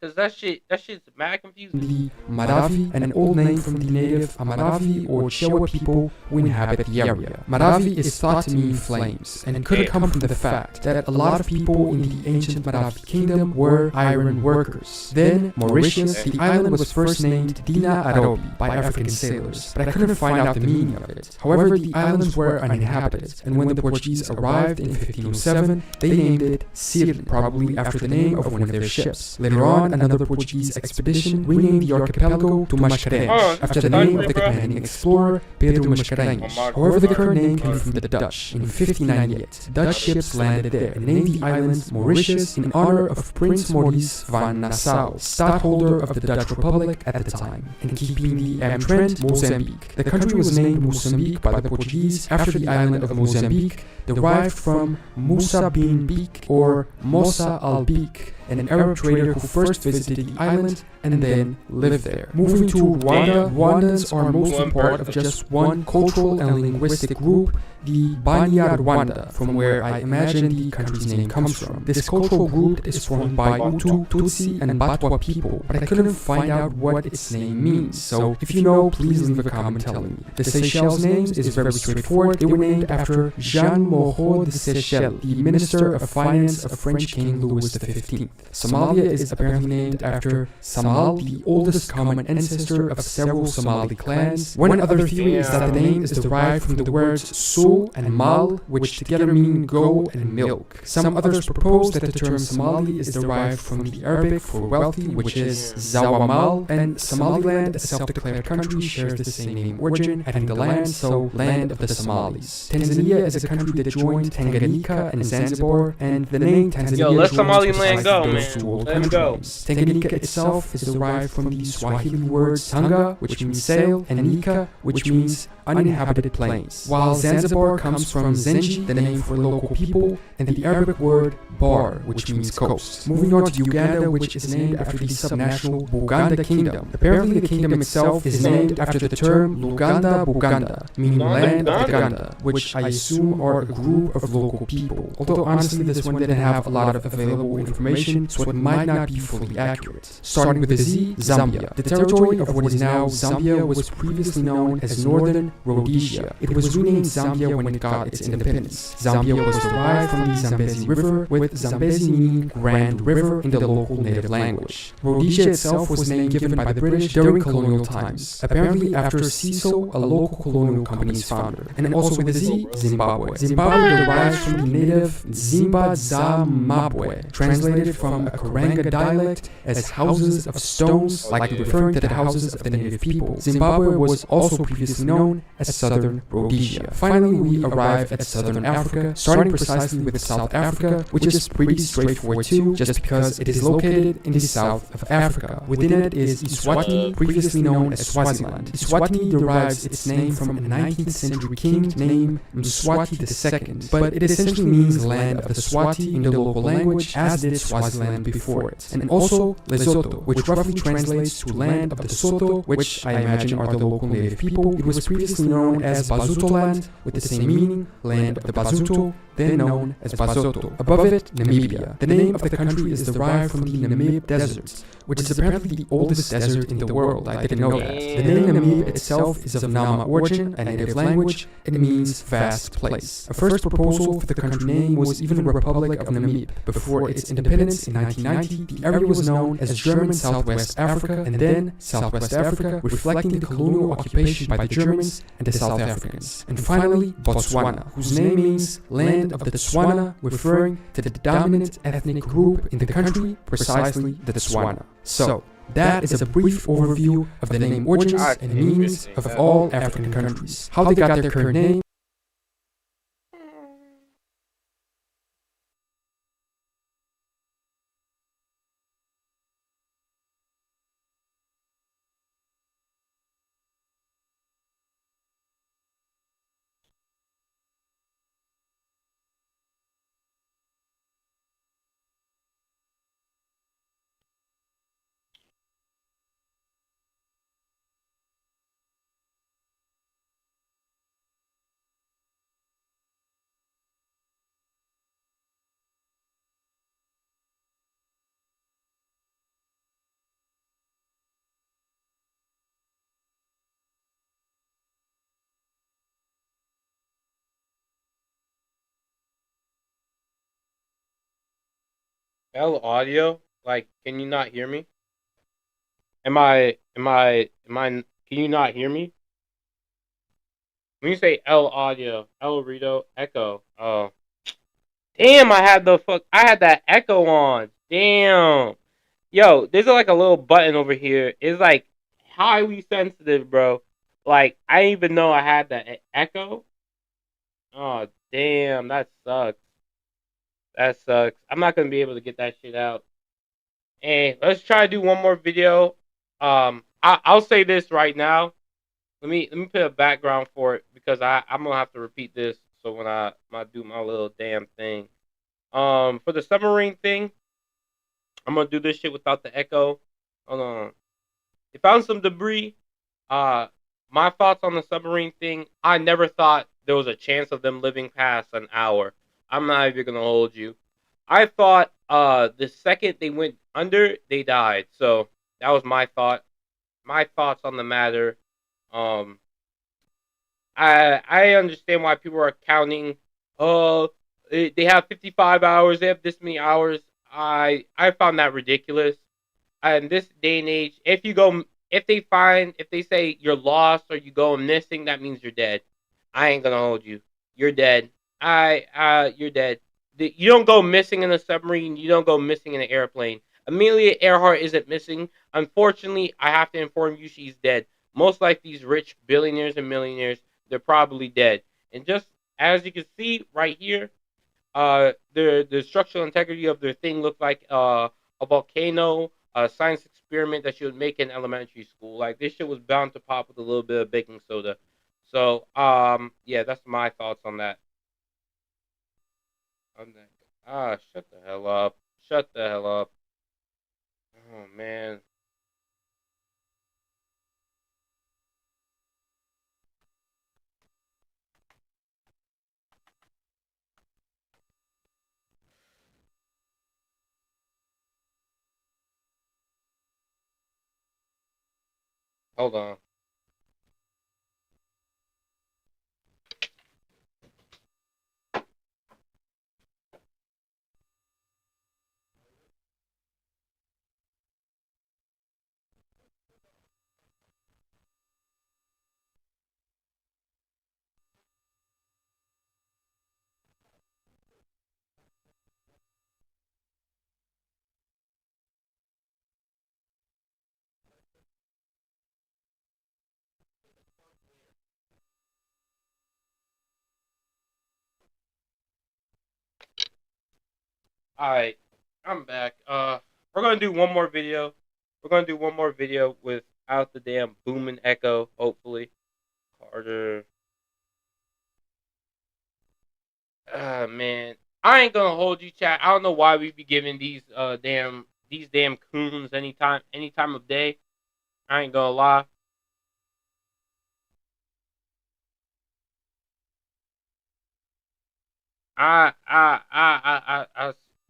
Because that shit's mad confusing. The Maravi, an old name from the native Amaravi or Chewa people who inhabit the area. Maravi is thought to mean flames, and could come from the fact that a lot of people in the ancient Maravi kingdom were iron workers. Then, Mauritius, the island was first named Dina Arobi by African sailors, but I couldn't find out the meaning of it. However, the islands were uninhabited, and when the Portuguese arrived in 1507, they named it Sirte, probably after the name of one of their ships. Later on, on another Portuguese expedition, renamed the archipelago to Mascarenhas, after the name of the commanding explorer, Pedro Mascarenhas. However, the current name came from the Dutch. In 1598, Dutch ships landed there and named the island Mauritius in honor of Prince Maurice van Nassau, stadtholder of the Dutch Republic at the time, and keeping the trend, Mozambique. The country was named Mozambique by the Portuguese after the island of Mozambique, derived from Musa bin Beek or Mosa al-Beek, an Arab trader who first visited the island and then lived there. Moving to Rwanda, Rwandans are mostly part of just one cultural and linguistic group, the Banyarwanda, from where I imagine the country's name comes from. This cultural group is formed by Hutu, Tutsi, and Batwa people, but I couldn't find out what its name means, so if you know, please leave a comment telling me. The Seychelles name is very straightforward. They were named after Jean Moreau de Seychelles, the Minister of Finance of French King Louis XV. Somalia is apparently named after Samal, the oldest common ancestor of several Somali clans. One other theory is that the name is derived from the words so and mal, which together mean go and milk. Some others propose that the term Somali is derived from the Arabic for wealthy, which is Zawamal, and Somaliland, a self-declared country, shares the same name origin, having the land, so land of the Somalis. Tanzania is a country that joined Tanganyika and Zanzibar, and the name Tanzania let joins Somaliland go, precisely man. those two old Let 'em country go. names. Tanganyika itself is derived from the Swahili words tanga, which means sail, and nika, which means uninhabited plains, while Zanzibar comes from Zenji, the name for local people, and the Arabic word bar, which means coast. Moving on to Uganda, which is named after the subnational Buganda Kingdom. Apparently, the kingdom itself is named after the term Luganda Buganda, meaning land of the Ganda, which I assume are a group of local people. Although honestly, this one didn't have a lot of available information, so it might not be fully accurate. Starting with the Z, Zambia. The territory of what is now Zambia was previously known as Northern Rhodesia. It was renamed Zambia when it got its independence. Zambia was derived from the Zambezi River, with Zambezi meaning Grand River in the local native language. Rhodesia itself was named given by the British during colonial times, apparently after Cecil, a local colonial company's founder. And also with the Z, Zimbabwe. Zimbabwe derives from the native Zimba Zamabwe, translated from a Karanga dialect as houses of stones, likely referring to the houses of the native people. Zimbabwe was also previously known as Southern Rhodesia. Finally, we arrive at Southern Africa, starting precisely with South Africa, which is pretty straightforward too, just because it is located in the south of Africa. Within it is Eswatini, previously known as Swaziland. Eswatini derives its name from a 19th century king named Mswati II, but it essentially means land of the Swati in the local language, as did Swaziland before it. And also Lesotho, which roughly translates to land of the Soto, which I imagine are the local native people. It was previously known as Basutoland, with the same meaning, land of the Basuto, then known as Basotho. Above it, Namibia. The name of the country is derived from the Namib Desert, which is apparently the oldest desert in the world. I didn't know that. The name Namib itself is of Nama origin, a native language. It means vast place. A first proposal for the country name was even Republic of Namib. Before its independence in 1990, the area was known as German Southwest Africa and then Southwest Africa, reflecting the colonial occupation by the Germans and the South Africans. And finally, Botswana, whose name means land of the Tswana, referring to the dominant ethnic group in the country, precisely the Tswana. So, that is a brief overview of the name origins and meanings of all African countries, how they got their current name. L audio? Like, can you not hear me? Can you not hear me? When you say L audio, L Rito, echo. Oh. Damn, I had that echo on. Damn. Yo, there's like a little button over here. It's like highly sensitive, bro. Like I didn't even know I had that echo. Oh damn, that sucks. That sucks. I'm not gonna be able to get that shit out. Hey, let's try to do one more video. I'll say this right now. Let me put a background for it because I'm gonna have to repeat this. So when I do my little damn thing, for the submarine thing, I'm gonna do this shit without the echo. Hold on. They found some debris. Uh, my thoughts on the submarine thing. I never thought there was a chance of them living past an hour. I'm not even gonna hold you. I thought the second they went under, they died. So that was my thought. My thoughts on the matter. Um, I understand why people are counting. Oh, they have 55 hours. They have this many hours. I found that ridiculous. In this day and age, if they say you're lost or you go missing, that means you're dead. I ain't gonna hold you. You're dead. You're dead. You don't go missing in a submarine. You don't go missing in an airplane. Amelia Earhart isn't missing. Unfortunately, I have to inform you she's dead. Most like these rich billionaires and millionaires, they're probably dead. And just as you can see right here, the structural integrity of their thing looked like a volcano, a science experiment that you would make in elementary school. Like this shit was bound to pop with a little bit of baking soda. So yeah, that's my thoughts on that. Shut the hell up. Shut the hell up. Oh man. Hold on. Alright, I'm back. We're gonna do one more video. We're gonna do one more video without the damn booming echo, hopefully. Carter. Man. I ain't gonna hold you, chat. I don't know why we be giving these damn coons any time of day. I ain't gonna lie.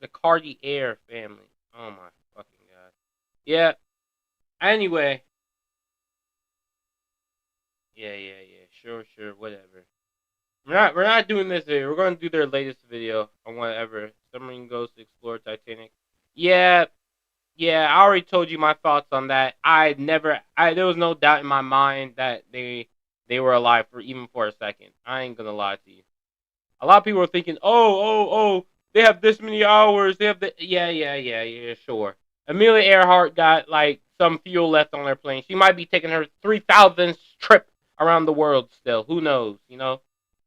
The Cartier family. Oh my fucking god. Yeah. Anyway. Yeah. Sure, whatever. We're not doing this video. We're gonna do their latest video on whatever. Submarine goes to explore Titanic. Yeah, I already told you my thoughts on that. There was no doubt in my mind that they were alive for even for a second. I ain't gonna lie to you. A lot of people are thinking, oh, they have this many hours. They have the yeah, sure. Amelia Earhart got like some fuel left on her plane. She might be taking her 3,000th trip around the world still. Who knows? You know.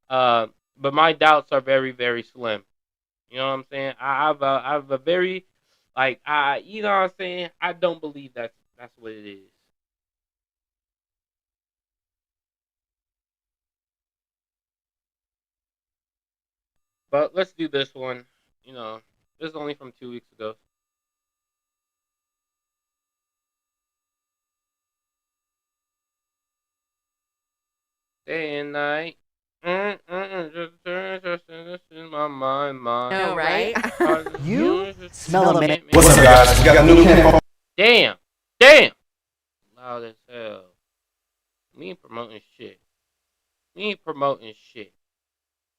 But my doubts are very, very slim. You know what I'm saying? I have a very, like, you know what I'm saying? I don't believe that's what it is. But let's do this one. You know, this is only from 2 weeks ago. Day and night. Just in my mind. No, right? You smell a minute. What's up, guys? We got a new camp. Damn. Loud as hell. Me ain't promoting shit.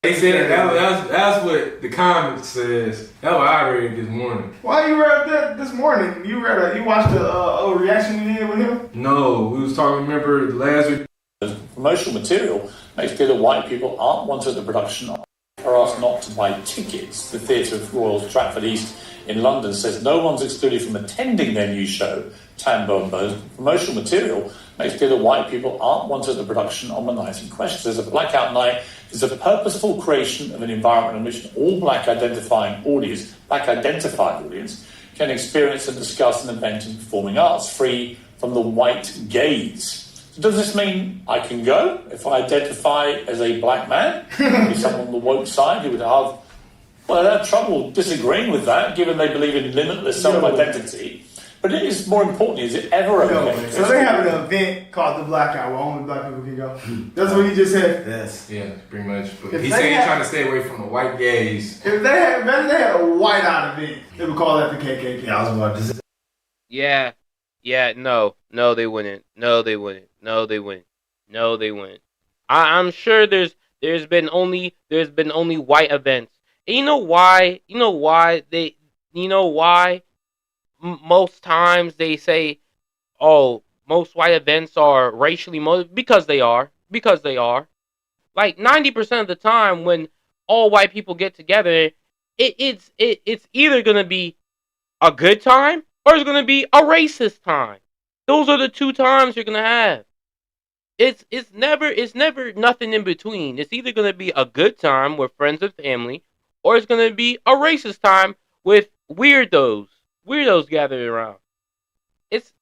They said that's what the comment says. That's what I read this morning. Why you read that this morning? You watched the old reaction we did with him? No, we was talking. Remember last week? Promotional material makes clear that white people aren't wanted at the production of are asked not to buy tickets. The Theatre of Royal Stratford East in London says no one's excluded from attending their new show, Tan Bombos. Promotional material makes clear that white people aren't wanted at the production on the night in question. Says a blackout night is a purposeful creation of an environment in which all black-identified audience can experience and discuss an event in performing arts free from the white gaze. So does this mean I can go if I identify as a black man? Be someone on the woke side who would have, well, they have trouble disagreeing with that, given they believe in limitless self-identity. But it is more importantly, is it ever okay? So they have an event called the Blackout where only black people can go. That's what he just said. Yes. Yeah, pretty much. He's saying he's trying to stay away from the white gaze. If they had a white out event, they would call that the KKK. Yeah, I was about to say. No, they wouldn't. No, they wouldn't. No, they wouldn't. No, they wouldn't. I'm sure there's been only white events. And you know why? Most times they say, oh, most white events are racially motivated because they are. Like 90% of the time when all white people get together, it's either gonna be a good time or it's gonna be a racist time. Those are the two times you're gonna have. It's never nothing in between. It's either gonna be a good time with friends and family, or it's gonna be a racist time with weirdos gathered around. It's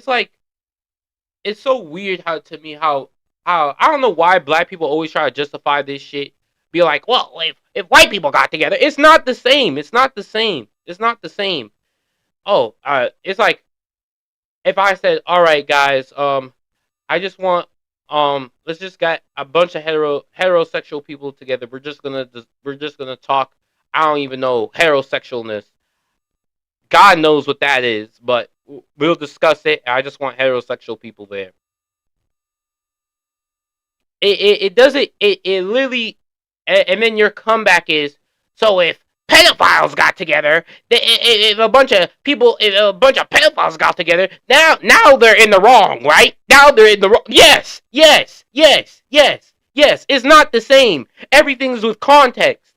like, it's so weird how I don't know why black people always try to justify this shit. Be like, well, if white people got together, it's not the same. It's not the same. Oh, it's like if I said, all right, guys, I just want, let's just get a bunch of heterosexual people together. We're just gonna talk. I don't even know heterosexualness. God knows what that is, but we'll discuss it. I just want heterosexual people there. It doesn't. It literally, and then your comeback is, so if pedophiles got together, if a bunch of pedophiles got together, now they're in the wrong, right? Now they're in the wrong. Yes. It's not the same. Everything is with context.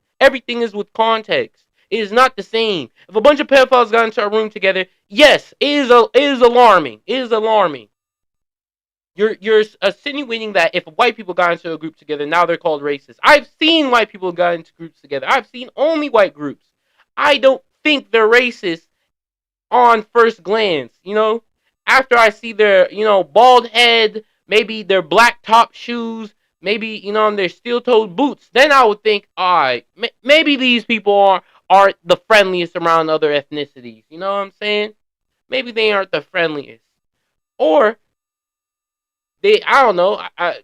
It is not the same. If a bunch of pedophiles got into a room together, yes, it is alarming. You're insinuating that if white people got into a group together, now they're called racist. I've seen white people got into groups together. I've seen only white groups. I don't think they're racist on first glance. After I see their, bald head, maybe their black top shoes, maybe, their steel-toed boots, then I would think, all right, maybe these people aren't the friendliest around other ethnicities. You know what I'm saying? Maybe they aren't the friendliest. Or I don't know. I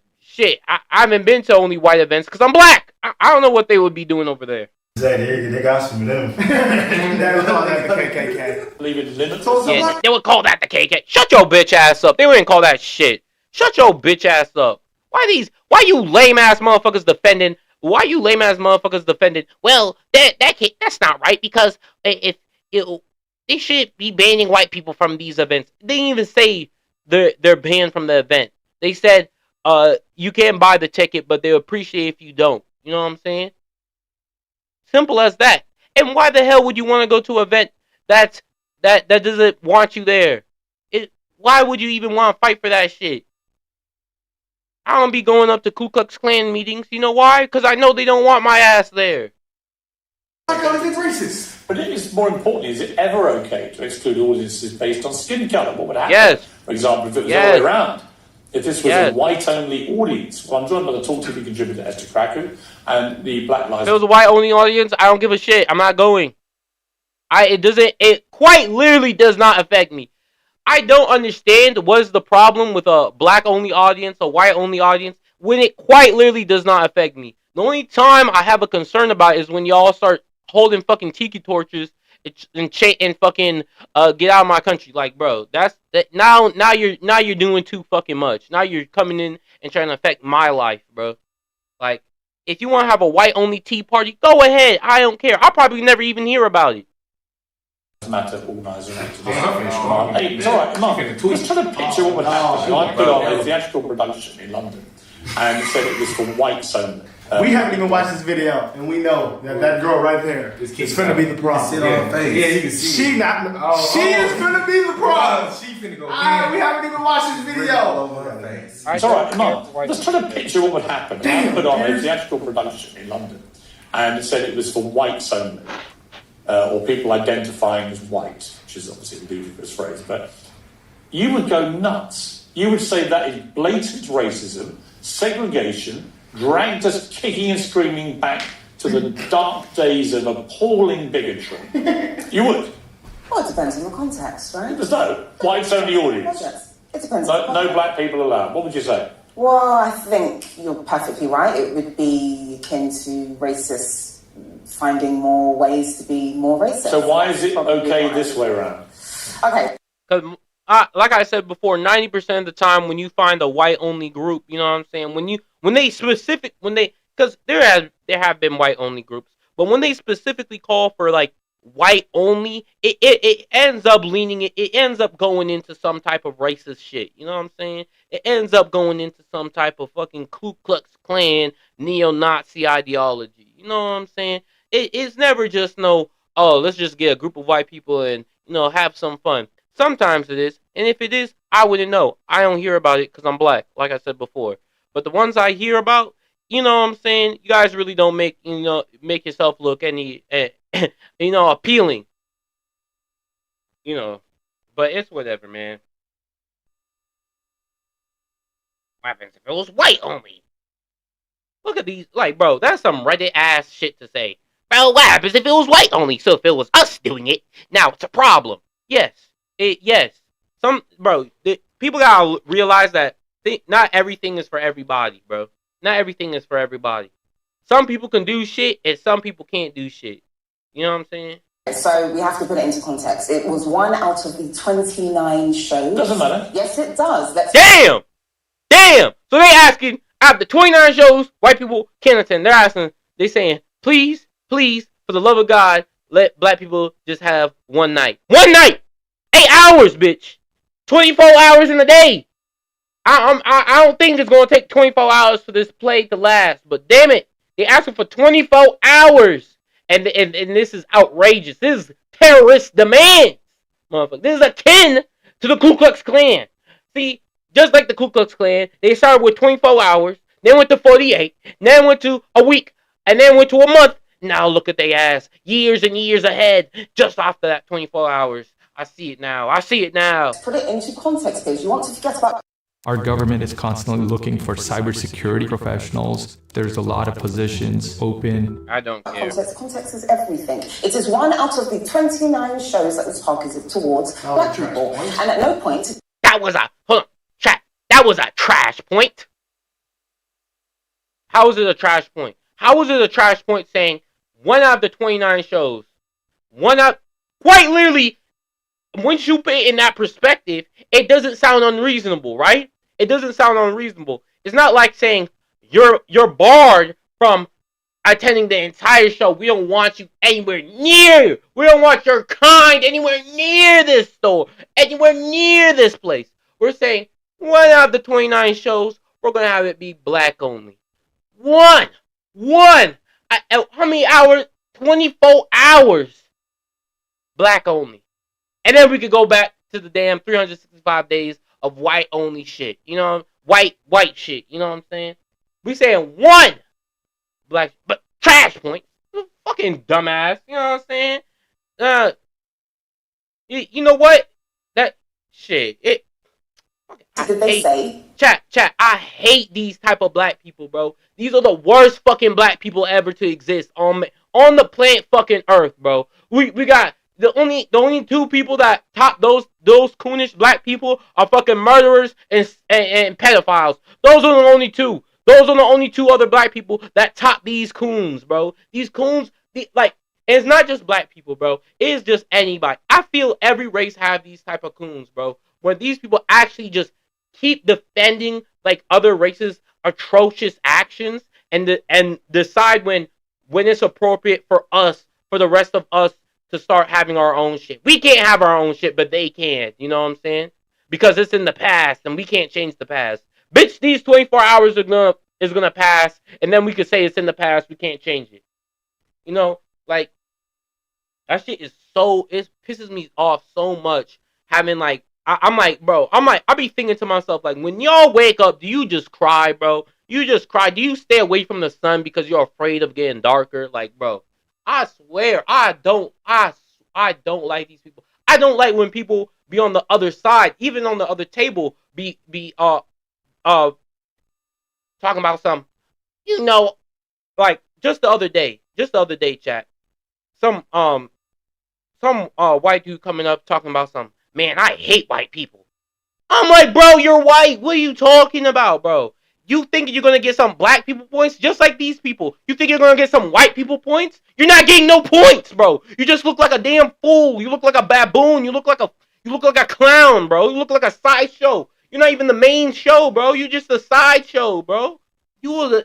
haven't been to only white events because I'm black. I don't know what they would be doing over there. They got some of them. They would call that the KKK. Believe in limits. Yeah, they would call that the KKK. Shut your bitch ass up. They wouldn't call that shit. Shut your bitch ass up. Why you lame ass motherfuckers defending? Well, that's not right because they should be banning white people from these events. They didn't even say they're banned from the event. They said, you can buy the ticket, but they'll appreciate if you don't. You know what I'm saying? Simple as that. And why the hell would you want to go to an event that doesn't want you there? Why would you even want to fight for that shit? I don't be going up to Ku Klux Klan meetings. You know why? Because I know they don't want my ass there. I gotta get racist. But it is more importantly, is it ever okay to exclude audiences based on skin colour? What would happen? Yes. For example, if it was the other way around. If this was a white-only audience, well, I'm joined by the Talk TV contributor Esther Krakow and the Black Lives. If it was a white-only audience, I don't give a shit. I'm not going. It quite literally does not affect me. I don't understand what is the problem with a black-only audience, a white-only audience, when it quite literally does not affect me. The only time I have a concern about is when y'all start holding fucking tiki torches and fucking get out of my country. Like, bro, now you're doing too fucking much. Now you're coming in and trying to affect my life, bro. Like, if you want to have a white-only tea party, go ahead. I don't care. I'll probably never even hear about it. Matter organiser. It's alright, Mark. Just trying to picture what would happen. I put on a theatrical production in London and said it was for whites only. We haven't even watched this video, and we know that girl right there is finna be the problem. Sit on her face. Yeah, you can see. She not. She is finna be the problem. She finna go. We haven't even watched this video. Over her face. It's all right, come on. Just try to picture what would happen. I put on a theatrical production in London, and it said it was for whites only, or people identifying as white, which is obviously a ludicrous phrase, but you would go nuts. You would say that is blatant racism, segregation, dragged us kicking and screaming back to the dark days of appalling bigotry. You would. Well, it depends on the context, right? There's no whites-only audience. It depends. No black people allowed. What would you say? Well, I think you're perfectly right. It would be akin to racists finding more ways to be more racist. So why is it okay this way around? Okay. Because, like I said before, 90% of the time when you find a white-only group, you know what I'm saying? Because there have been white-only groups, but when they specifically call for like white-only, it ends up it ends up going into some type of racist shit. You know what I'm saying? It ends up going into some type of fucking Ku Klux Klan neo-Nazi ideology. You know what I'm saying? It's never just let's just get a group of white people and have some fun. Sometimes it is, and if it is, I wouldn't know. I don't hear about it because I'm black, like I said before. But the ones I hear about, you know what I'm saying? You guys really don't make yourself look any appealing. But it's whatever, man. What happens if it was white only? Look at these, bro, that's some Reddit ass shit to say. Bro, what happens if it was white only? So if it was us doing it, now it's a problem. Yes. People gotta realize that not everything is for everybody, bro. Not everything is for everybody. Some people can do shit, and some people can't do shit. You know what I'm saying? So we have to put it into context. It was 1 out of the 29 shows. Doesn't matter. Yes, it does. Damn! So they asking, out of the 29 shows, white people can't attend. They're saying, please, for the love of God, let black people just have one night. 1 night! 8 hours, bitch! 24 hours in a day! I don't think it's gonna take 24 hours for this play to last, but damn it, they asking for 24 hours, and this is outrageous. This is terrorist demands, motherfucker. This is akin to the Ku Klux Klan. See, just like the Ku Klux Klan, they started with 24 hours, then went to 48, then went to a week, and then went to a month. Now look at they ass, years and years ahead, just after that 24 hours. I see it now. Put it into context, because you want to forget about. Our government is constantly looking for cybersecurity professionals. There's a lot of positions open. I don't care. Context is everything. It is 1 out of the 29 shows that was targeted towards black people. And at no point... That was a trash point. How is it a trash point? How is it a trash point saying 1 out of the 29 shows? Quite literally, once you put it in that perspective, it doesn't sound unreasonable, right? It doesn't sound unreasonable. It's not like saying you're barred from attending the entire show. We don't want you anywhere near. We don't want your kind anywhere near this store, anywhere near this place. We're saying 1 out of the 29 shows, we're going to have it be black only. One. How many hours? 24 hours. Black only. And then we could go back to the damn 365 days of white only shit. You know, white shit. You know what I'm saying? We saying 1 black, but trash point. Fucking dumbass. You know what I'm saying? You know what? That shit. Did they say? Chat. I hate these type of black people, bro. These are the worst fucking black people ever to exist on the planet fucking Earth, bro. We got the only 2 people that top those coonish black people are fucking murderers and pedophiles. Those are the only 2. Those are the only 2 other black people that top these coons, bro. These coons, and it's not just black people, bro. It is just anybody. I feel every race have these type of coons, bro. Where these people actually just keep defending like other races' atrocious actions and decide when it's appropriate for the rest of us to start having our own shit. We can't have our own shit, but they can. You know what I'm saying? Because it's in the past and we can't change the past. Bitch, these 24 hours is gonna pass, and then we could say it's in the past. We can't change it. You know, like that shit is so. It pisses me off so much. Having like, I'm like, bro. I be thinking to myself like, when y'all wake up, do you just cry, bro? You just cry. Do you stay away from the sun because you're afraid of getting darker? Like, bro, I swear, I don't like these people. I don't like when people be on the other side, even on the other table, be talking about some, you know, like just the other day, chat. Some white dude coming up talking about some, man, I hate white people. I'm like, bro, you're white. What are you talking about, bro? You think you're gonna get some black people points just like these people? You think you're gonna get some white people points? You're not getting no points, bro. You just look like a damn fool. You look like a baboon. You look like a clown, bro. You look like a sideshow. You're not even the main show, bro. You're just a sideshow, bro. You were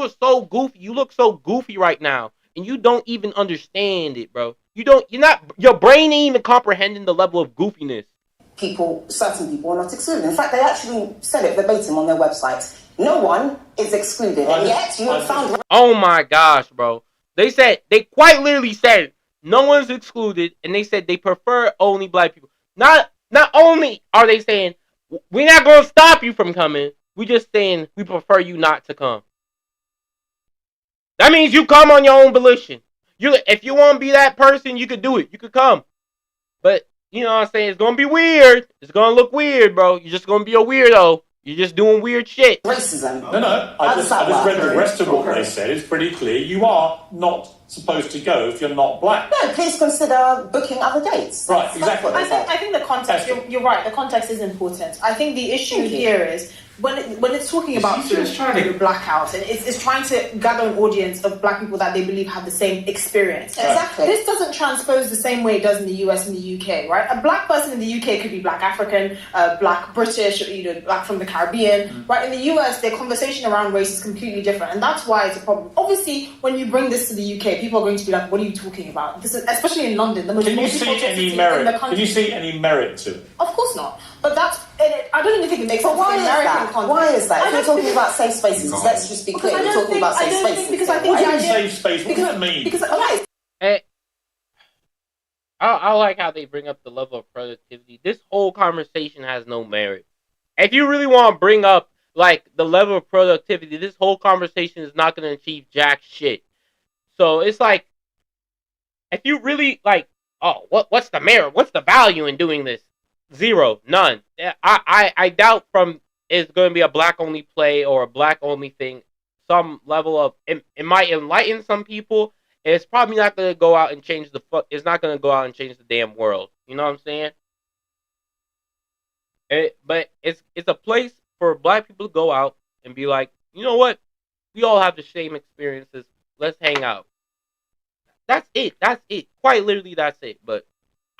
so goofy. You look so goofy right now, and you don't even understand it, bro. Your brain ain't even comprehending the level of goofiness. Certain people are not excluded. In fact, they actually said it verbatim on their website. No one is excluded, and yet you have found. Oh my gosh, bro! They quite literally said no one's excluded, and they said they prefer only black people. Not only are they saying we're not gonna stop you from coming, we just saying we prefer you not to come. That means you come on your own volition. If you want to be that person, you could do it. You could come, but you know what I'm saying? It's gonna be weird. It's gonna look weird, bro. You're just gonna be a weirdo. You're just doing weird shit. Racism. No. I just read the rest of what they said. It's pretty clear. You are not supposed to go if you're not black. No, please consider booking other dates. Right, exactly. I think the context, you're right, the context is important. I think the issue here is when it's talking about sort of trying to blackout, and it's trying to gather an audience of black people that they believe have the same experience. Exactly. This doesn't transpose the same way it does in the US and the UK, right? A black person in the UK could be black African, black British, black from the Caribbean, right? In the US, their conversation around race is completely different, and that's why it's a problem. Obviously, when you bring this to the UK, people are going to be like, "What are you talking about?" This is, especially in London, the most multicultural city in the country. Can you see any merit to it? Of course not. But I don't even think it makes sense. Why is that? Context. Why is that? If you're talking about safe spaces, let's just be clear. We're talking about safe spaces. Because I think safe space. What does that mean? Because I like how they bring up the level of productivity. This whole conversation has no merit. If you really want to bring up like the level of productivity, this whole conversation is not going to achieve jack shit. So it's like, if you really like, oh, what's the merit? What's the value in doing this? Zero, none. I doubt from it's going to be a black only play or a black only thing. Some level of it might enlighten some people. It's probably not going to go out and change it's not going to go out and change the damn world. You know what I'm saying? But it's a place for black people to go out and be like, you know what? We all have the same experiences. Let's hang out. That's it. Quite literally, that's it. But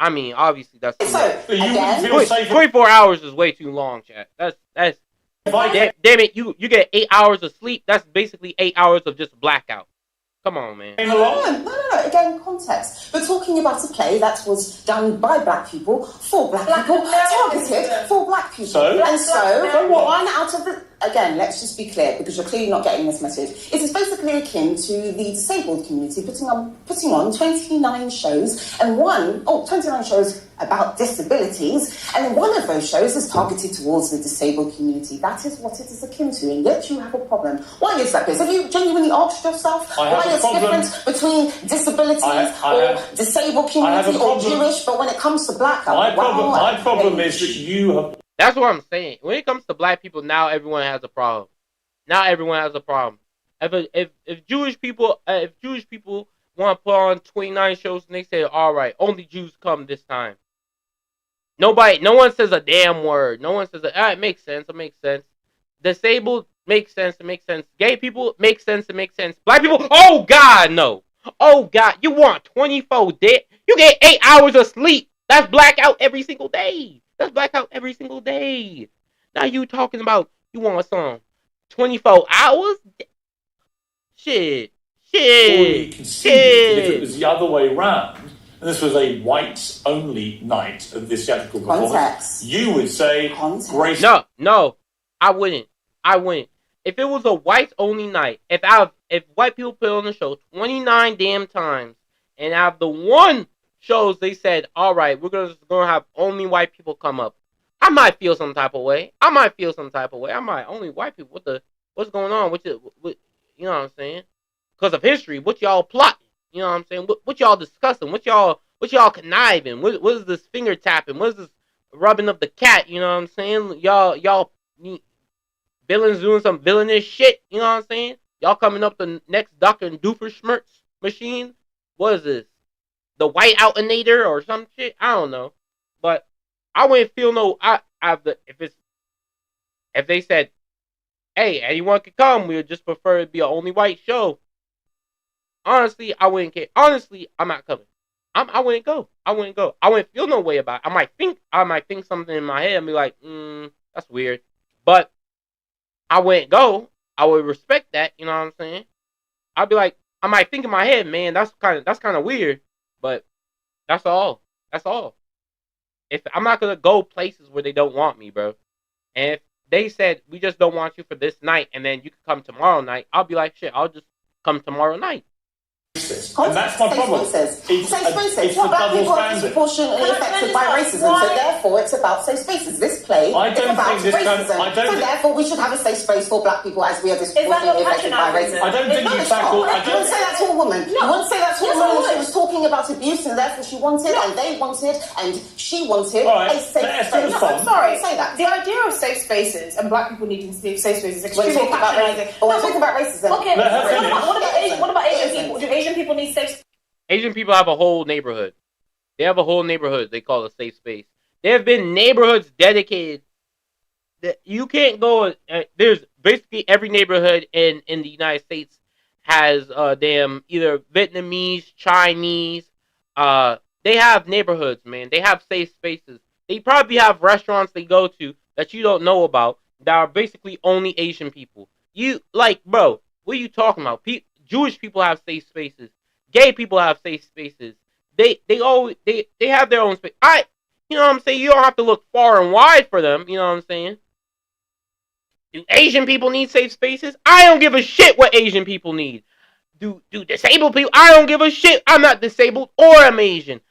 I mean, obviously, that's too long. 24 hours is way too long, chat. Damn it, you get 8 hours of sleep. That's basically 8 hours of just blackout. Come on, man. No. Again, context. We're talking about a play that was done by black people, for black people, targeted for black people. So one out of the... Again, let's just be clear, because you're clearly not getting this message. It is basically akin to the disabled community putting on 29 shows, and 29 shows about disabilities, and one of those shows is targeted towards the disabled community. That is what it is akin to, and yet you have a problem. Why is that, Chris? Have you genuinely asked yourself why there's a difference between disabilities or disabled community or Jewish, but when it comes to black, my problem is that you have... That's what I'm saying. When it comes to black people, now everyone has a problem. If Jewish people want to put on 29 shows and they say, all right, only Jews come this time. No one says a damn word. No one says, it makes sense. It makes sense. Disabled makes sense. It makes sense. Gay people makes sense. It makes sense. Black people, oh God, no. Oh God, you want 24 days? You get 8 hours of sleep. That's blackout every single day. Now you talking about you want some 24 hours? Shit. If it was the other way round, and this was a whites-only night of this theatrical performance, you would say... No, I wouldn't. if it was a whites only night, if white people put on the show 29 damn times, and out of the one shows they said, all right, we're gonna have only white people come up, I might feel some type of way. I might only white people. What's going on? What you know what I'm saying? Because of history, what y'all plotting? You know what I'm saying? What y'all discussing? What y'all conniving? What is this finger tapping? What is this rubbing of the cat? You know what I'm saying? Y'all villains doing some villainous shit. You know what I'm saying? Y'all coming up the next Dr. Doofenshmirtz machine? What is this? The White Outinator or some shit? I don't know. But I wouldn't feel if they said, hey, anyone can come, we would just prefer it to be an only white show. Honestly, I wouldn't care. Honestly, I'm not coming. I wouldn't go. I wouldn't feel no way about it. I might think something in my head and be like, that's weird. But I wouldn't go. I would respect that, you know what I'm saying? I'd be like, I might think in my head, man, that's kind of weird, but that's all. That's all. If I'm not gonna go places where they don't want me, bro. And if they said we just don't want you for this night, and then you can come tomorrow night, I'll be like, shit, I'll just come tomorrow night. And that's my problem. Safe spaces. Well, black people are disproportionately affected by racism, so therefore it's about safe spaces. This play is about racism, so therefore we should have a safe space for black people as we are disproportionately affected by racism. I don't think you tackle. You wouldn't say that to a woman. You wouldn't say that to a woman when she was talking about abuse, and therefore she wanted, and they wanted, and she wanted a safe space. I'm sorry. Say that. The idea of safe spaces and black people needing safe spaces is extremely patronising. But we're talking about racism. Okay, what about Asian people? Do Asian people need safe? Asian people have a whole neighborhood. They have a whole neighborhood they call a safe space. There have been neighborhoods dedicated that you can't go. There's basically every neighborhood in the United States has damn either Vietnamese, Chinese. They have neighborhoods, man. They have safe spaces. They probably have restaurants they go to that you don't know about that are basically only Asian people. You like, bro? What are you talking about? Jewish people have safe spaces. Gay people have safe spaces. They have their own space. You know what I'm saying? You don't have to look far and wide for them. You know what I'm saying? Do Asian people need safe spaces? I don't give a shit what Asian people need. Do disabled people? I don't give a shit. I'm not disabled or I'm Asian.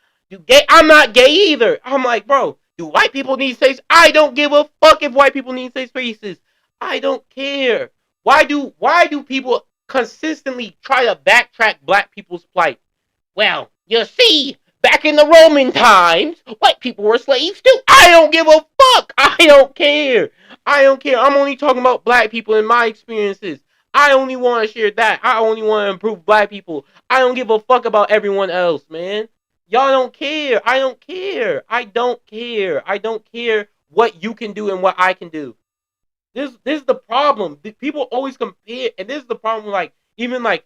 I'm not gay either. I'm like, bro, do white people need safe? I don't give a fuck if white people need safe spaces. I don't care. Why do people consistently try to backtrack black people's plight? Well, you see, back in the Roman times, white people were slaves too. I don't give a fuck. I don't care. I'm only talking about black people in my experiences. I only want to share that. I only want to improve black people. I don't give a fuck about everyone else, man. Y'all don't care. I don't care. I don't care what you can do and what I can do. This is the problem. People always compare, and this is the problem. Like even like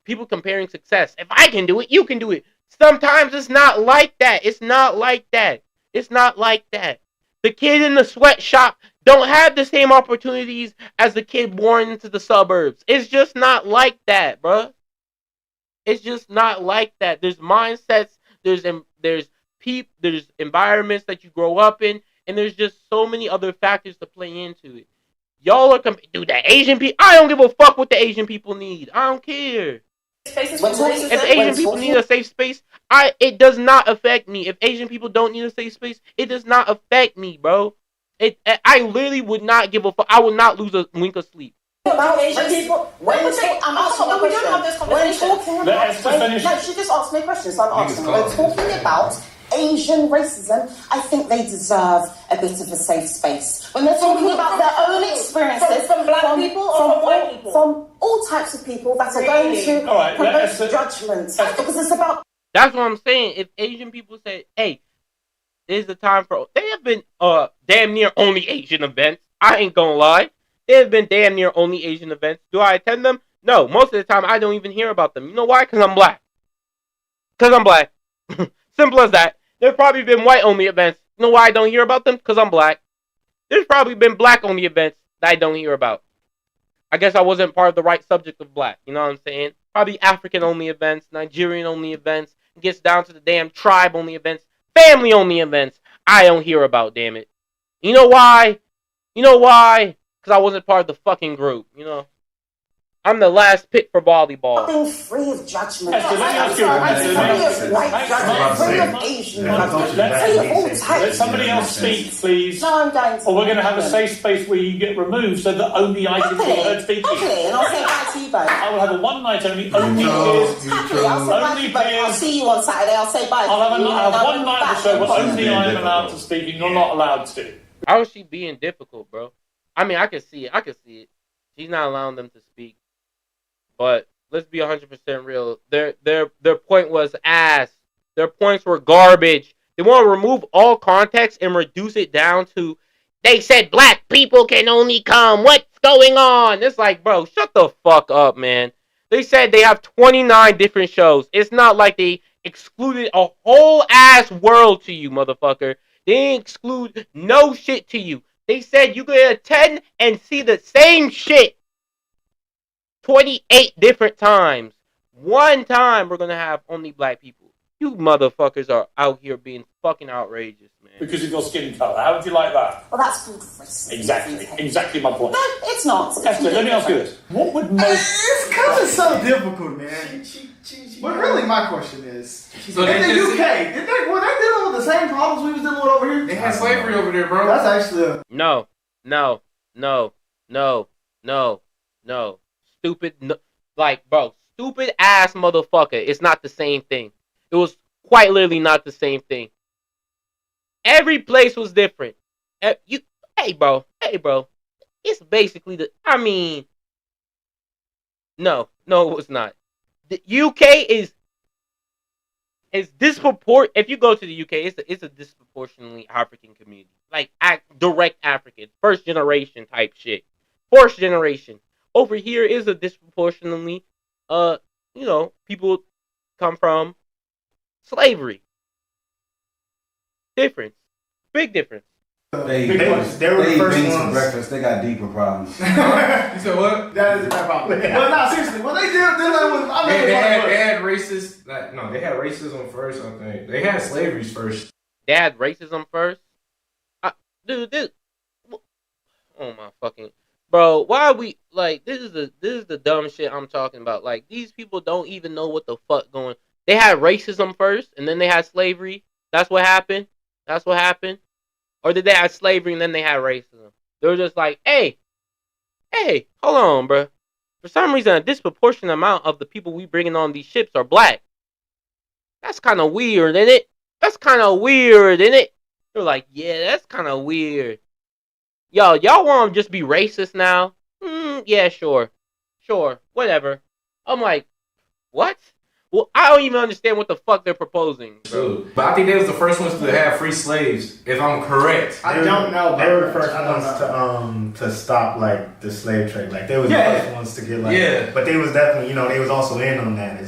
people comparing success. If I can do it, you can do it. Sometimes it's not like that. It's not like that. The kid in the sweatshop don't have the same opportunities as the kid born into the suburbs. It's just not like that, bruh. It's just not like that. There's mindsets. There's environments that you grow up in, and there's just so many other factors to play into it. Y'all are do the Asian people. I don't give a fuck what the Asian people need. I don't care. If Asian people need a safe space, it does not affect me. If Asian people don't need a safe space, it does not affect me, bro. I literally would not give a fuck. I would not lose a wink of sleep. About Asian people. I'm asking a question. When talking about, she just asked me a question, so I'm asking. We're talking about Asian racism. I think they deserve a bit of a safe space. When they're talking about their own experiences from black people or from white people, from all types of people that are going to promote judgment, because it's about. That's what I'm saying. If Asian people say, "Hey, this is the time for," they have been damn near only Asian events. I ain't gonna lie. There have been damn near only Asian events. Do I attend them? No. Most of the time, I don't even hear about them. You know why? Because I'm black. Simple as that. There's probably been white-only events. You know why I don't hear about them? Because I'm black. There's probably been black-only events that I don't hear about. I guess I wasn't part of the right subject of black. You know what I'm saying? Probably African-only events, Nigerian-only events. It gets down to the damn tribe-only events, family-only events. I don't hear about, damn it. You know why? Because because I wasn't part of the fucking group. You know, I'm the last pick for volleyball. Being free of judgment. Free of white judgment. Free of Asian judgment. Free of all types. Let somebody else speak, please. No, I'm going to. Or we're going to have a safe space where you get removed so that only I can be heard speaking. Happily, and I'll say back to you both. I will have a one night only peers. Happily, I'll say bye to you both. I'll see you on Saturday. I'll say bye. I'll have one night of the show where only I am allowed to speak and you're not allowed to. How is she being difficult, bro? I mean, I can see it. She's not allowing them to speak. But let's be 100% real. Their point was ass. Their points were garbage. They want to remove all context and reduce it down to, they said black people can only come. What's going on? It's like, bro, shut the fuck up, man. They said they have 29 different shows. It's not like they excluded a whole ass world to you, motherfucker. They didn't exclude no shit to you. They said you could attend and see the same shit 28 different times. One time we're going to have only black people. You motherfuckers are out here being fucking outrageous, man. Because of your skin colour. How would you like that? Well, that's called racism. Exactly my point. No, it's not. Esther, let me ask you this. What would most... It's because it's so difficult, man. But really, my question is, So in the UK, were they dealing with the same problems we was dealing with over here? They had slavery over there, bro. That's actually a... No. Stupid, stupid ass motherfucker. It's not the same thing. It was quite literally not the same thing. Every place was different. Hey, bro. It's basically no, it was not. The UK is disproportionate. If you go to the UK, it's a disproportionately African community, like direct African, first generation type shit, fourth generation. Over here is a disproportionately, people come from slavery. Difference, big difference. They were the first ones. Breakfast. They got deeper problems. You said what? That is a bad problem. Well, no, seriously. Well, they did. They had racist. They had racism first. I think they had slavery first. They had racism first. Dude. Oh my fucking bro. Why are we like? This is the dumb shit I'm talking about. Like, these people don't even know what the fuck going. They had racism first, and then they had slavery. That's what happened. Or did they have slavery and then they had racism? They were just like, hey, hold on, bro. For some reason, a disproportionate amount of the people we bringing on these ships are black. That's kind of weird, isn't it? They're like, yeah, that's kind of weird. Y'all want to just be racist now? Yeah, sure, whatever. I'm like, what? Well, I don't even understand what the fuck they're proposing, bro. But I think they was the first ones to have free slaves, if I'm correct. I don't know. They were the first ones to stop like the slave trade. Like they was the first ones to get like. But they was definitely, they was also in on that.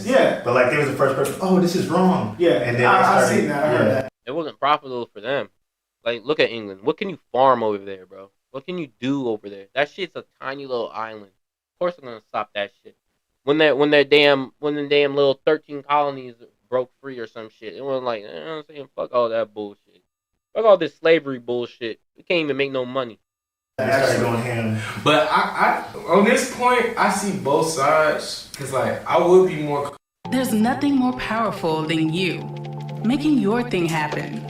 But like they was the first person. Oh, this is wrong. Yeah. And then I seen that. I heard that. It wasn't profitable for them. Like, look at England. What can you farm over there, bro? What can you do over there? That shit's a tiny little island. Of course, they're gonna stop that shit. When the damn little 13 colonies broke free or some shit, it was like, you know what I'm saying, fuck all that bullshit. Fuck all this slavery bullshit. We can't even make no money. But I on this point, I see both sides, because like I would be more. There's nothing more powerful than you making your thing happen.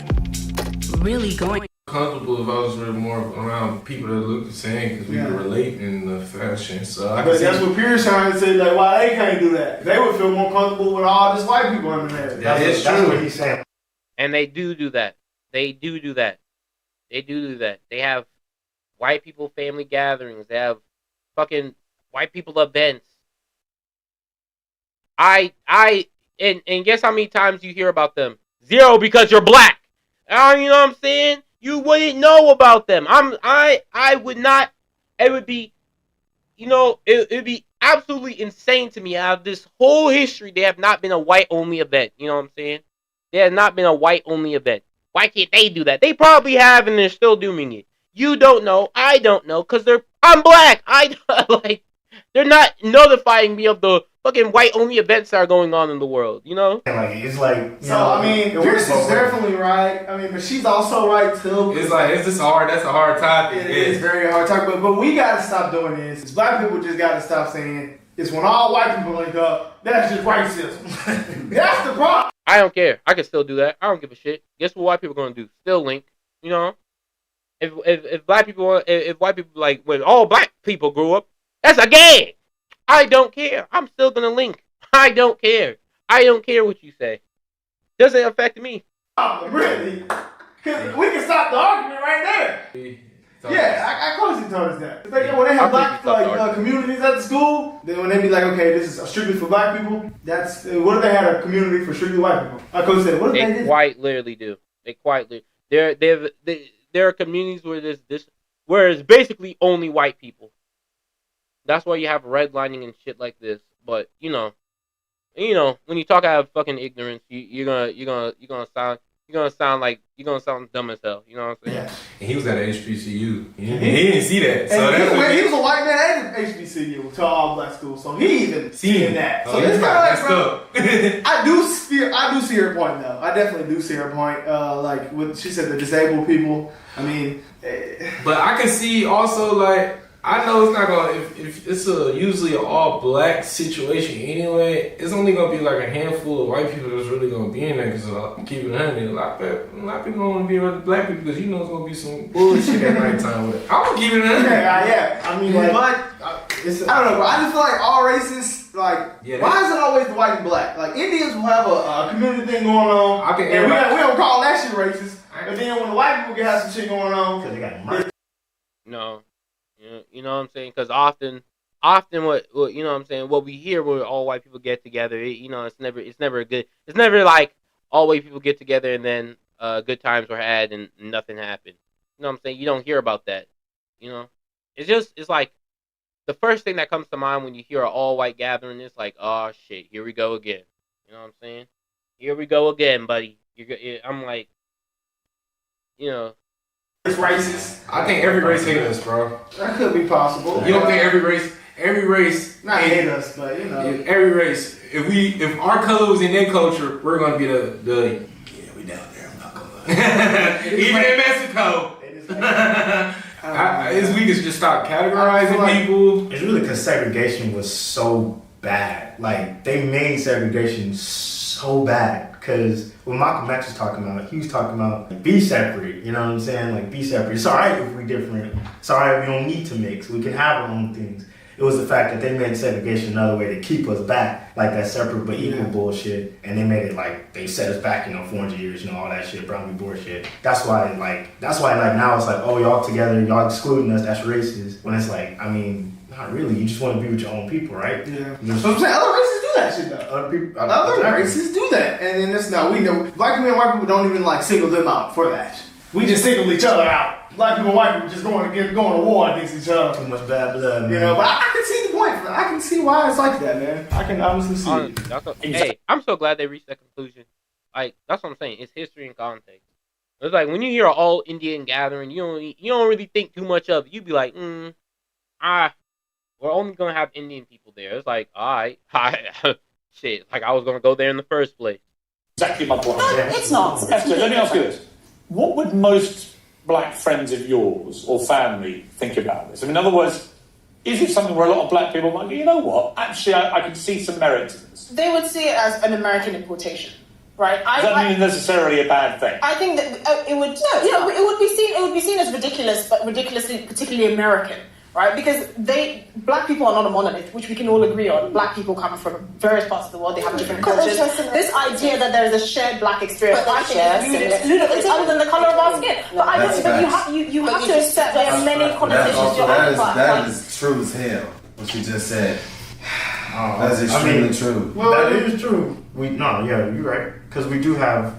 Really going Comfortable if I was really more around people that look the same, because we would relate in the fashion. So but that's what Pierce trying to say, like, why they can't do that? They would feel more comfortable with all this white people in there. That's what he's saying. And they do that. They have white people family gatherings. They have fucking white people events. And guess how many times you hear about them? 0, because you're black. You know what I'm saying? You wouldn't know about them. I would not. It would be, it'd be absolutely insane to me. Out of this whole history, they have not been a white only event. You know what I'm saying? They have not been a white only event. Why can't they do that? They probably have, and they're still doing it. You don't know. I don't know, because I'm black. They're not notifying me of the fucking white-only events that are going on in the world, you know? Like, it's like... So, I mean, Pierce is definitely right. I mean, but she's also right, too. It's like, it's just hard. That's a hard topic. It is very hard topic. But we got to stop doing this. Black people just got to stop saying, it's when all white people link up, that's just racism. That's the problem. I don't care. I can still do that. I don't give a shit. Guess what white people are going to do? Still link, you know? If black people, if white people, like, when all black people grew up, that's a gang. I don't care. I'm still gonna link. I don't care. I don't care what you say. Doesn't affect me. Oh, really? Because we can stop the argument right there. Yeah, of course he told us that. Like, when they have black communities at the school, then when they be like, okay, this is strictly for black people, that's what if they had a community for strictly white people? Like Coach said, what if they did? They quite literally do. They quite literally. There are communities where there's this, where it's basically only white people. That's why you have redlining and shit like this. But you know, when you talk out of fucking ignorance, you're gonna sound dumb as hell. You know what I'm saying? Yeah. And he was at HBCU. He didn't see that. So he was a white man at HBCU to all black schools, so he even seen that. So it's kind of like, I do see her point though. I definitely do see her point. Like what she said, the disabled people. I mean, but I can see also like. I know it's not gonna. If it's usually an all black situation anyway, it's only gonna be like a handful of white people that's really gonna be in there because keeping it honey. A lot of people don't want to be around black people because you know it's gonna be some bullshit at nighttime with it. I'm gonna keep it honey. Yeah. I mean, like, but I don't know, bro. I just feel like all races, like, why is it always the white and black? Like Indians will have a community thing going on, and we don't call that shit racist. But then when the white people have some shit going on, because they got murder. No. You know what I'm saying? Because often what you know what I'm saying, what we hear when all white people get together, it's never good. It's never like all white people get together and then good times were had and nothing happened. You know what I'm saying? You don't hear about that. You know, it's like the first thing that comes to mind when you hear an all white gathering is like, oh shit, here we go again. You know what I'm saying? Here we go again, buddy. I'm like, you know. It's racist. I think every race hates us, bro. That could be possible. You don't think every race not hate us, but you know, every race. If our color was in their culture, we're gonna be the we down there. I'm not gonna even in Mexico. We can just stop categorizing people. It's really because segregation was so bad. Like they made segregation so bad. Because when Malcolm X was talking about, he was talking about be separate. You know what I'm saying? Like be separate. It's alright if we're different. It's alright if we don't need to mix. We can have our own things. It was the fact that they made segregation another way to keep us back, like that separate but equal bullshit. And they made it like they set us back, 400 years, all that shit, Brown v. Board shit. That's why now it's like, oh, y'all together, y'all excluding us, that's racist. When it's like, I mean, not really. You just want to be with your own people, right? Yeah. So I'm saying other races do that shit though. Other races do that, and then it's we know black people and white people don't even like single them out for that. We just single each other out. Black people and white people just going to war against each other. Too much bad blood, man. But I can see the point. I can see why it's like that, man. I can honestly see it. Hey, I'm so glad they reached that conclusion. Like that's what I'm saying. It's history and context. It's like when you hear an all Indian gathering, you don't really think too much of it. You be like, we're only gonna have Indian people there. It's like, alright, shit. Like I was gonna go there in the first place. Exactly my point. No, it's not. Esther, let me ask you this: what would most black friends of yours or family think about this? I mean, in other words, is it something where a lot of black people might go, you know what? Actually, I can see some merit to this. They would see it as an American importation. Right? Does that mean necessarily a bad thing? I think that it would. It would be seen as ridiculous, but ridiculously, particularly American, right? Because black people are not a monolith, which we can all agree on. Black people come from various parts of the world; they have different cultures. This idea that there is a shared black experience, I think, is ludicrous, other than the color of our skin. But I don't. But you have to accept there are many connotations. That is true as hell. What she just said. That's extremely true. Well, that is true. You're right. Because we do have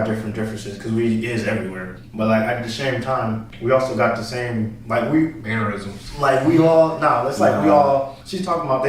different differences. Because we is everywhere. But like at the same time, we also got the same mannerisms. Like we all we all. They're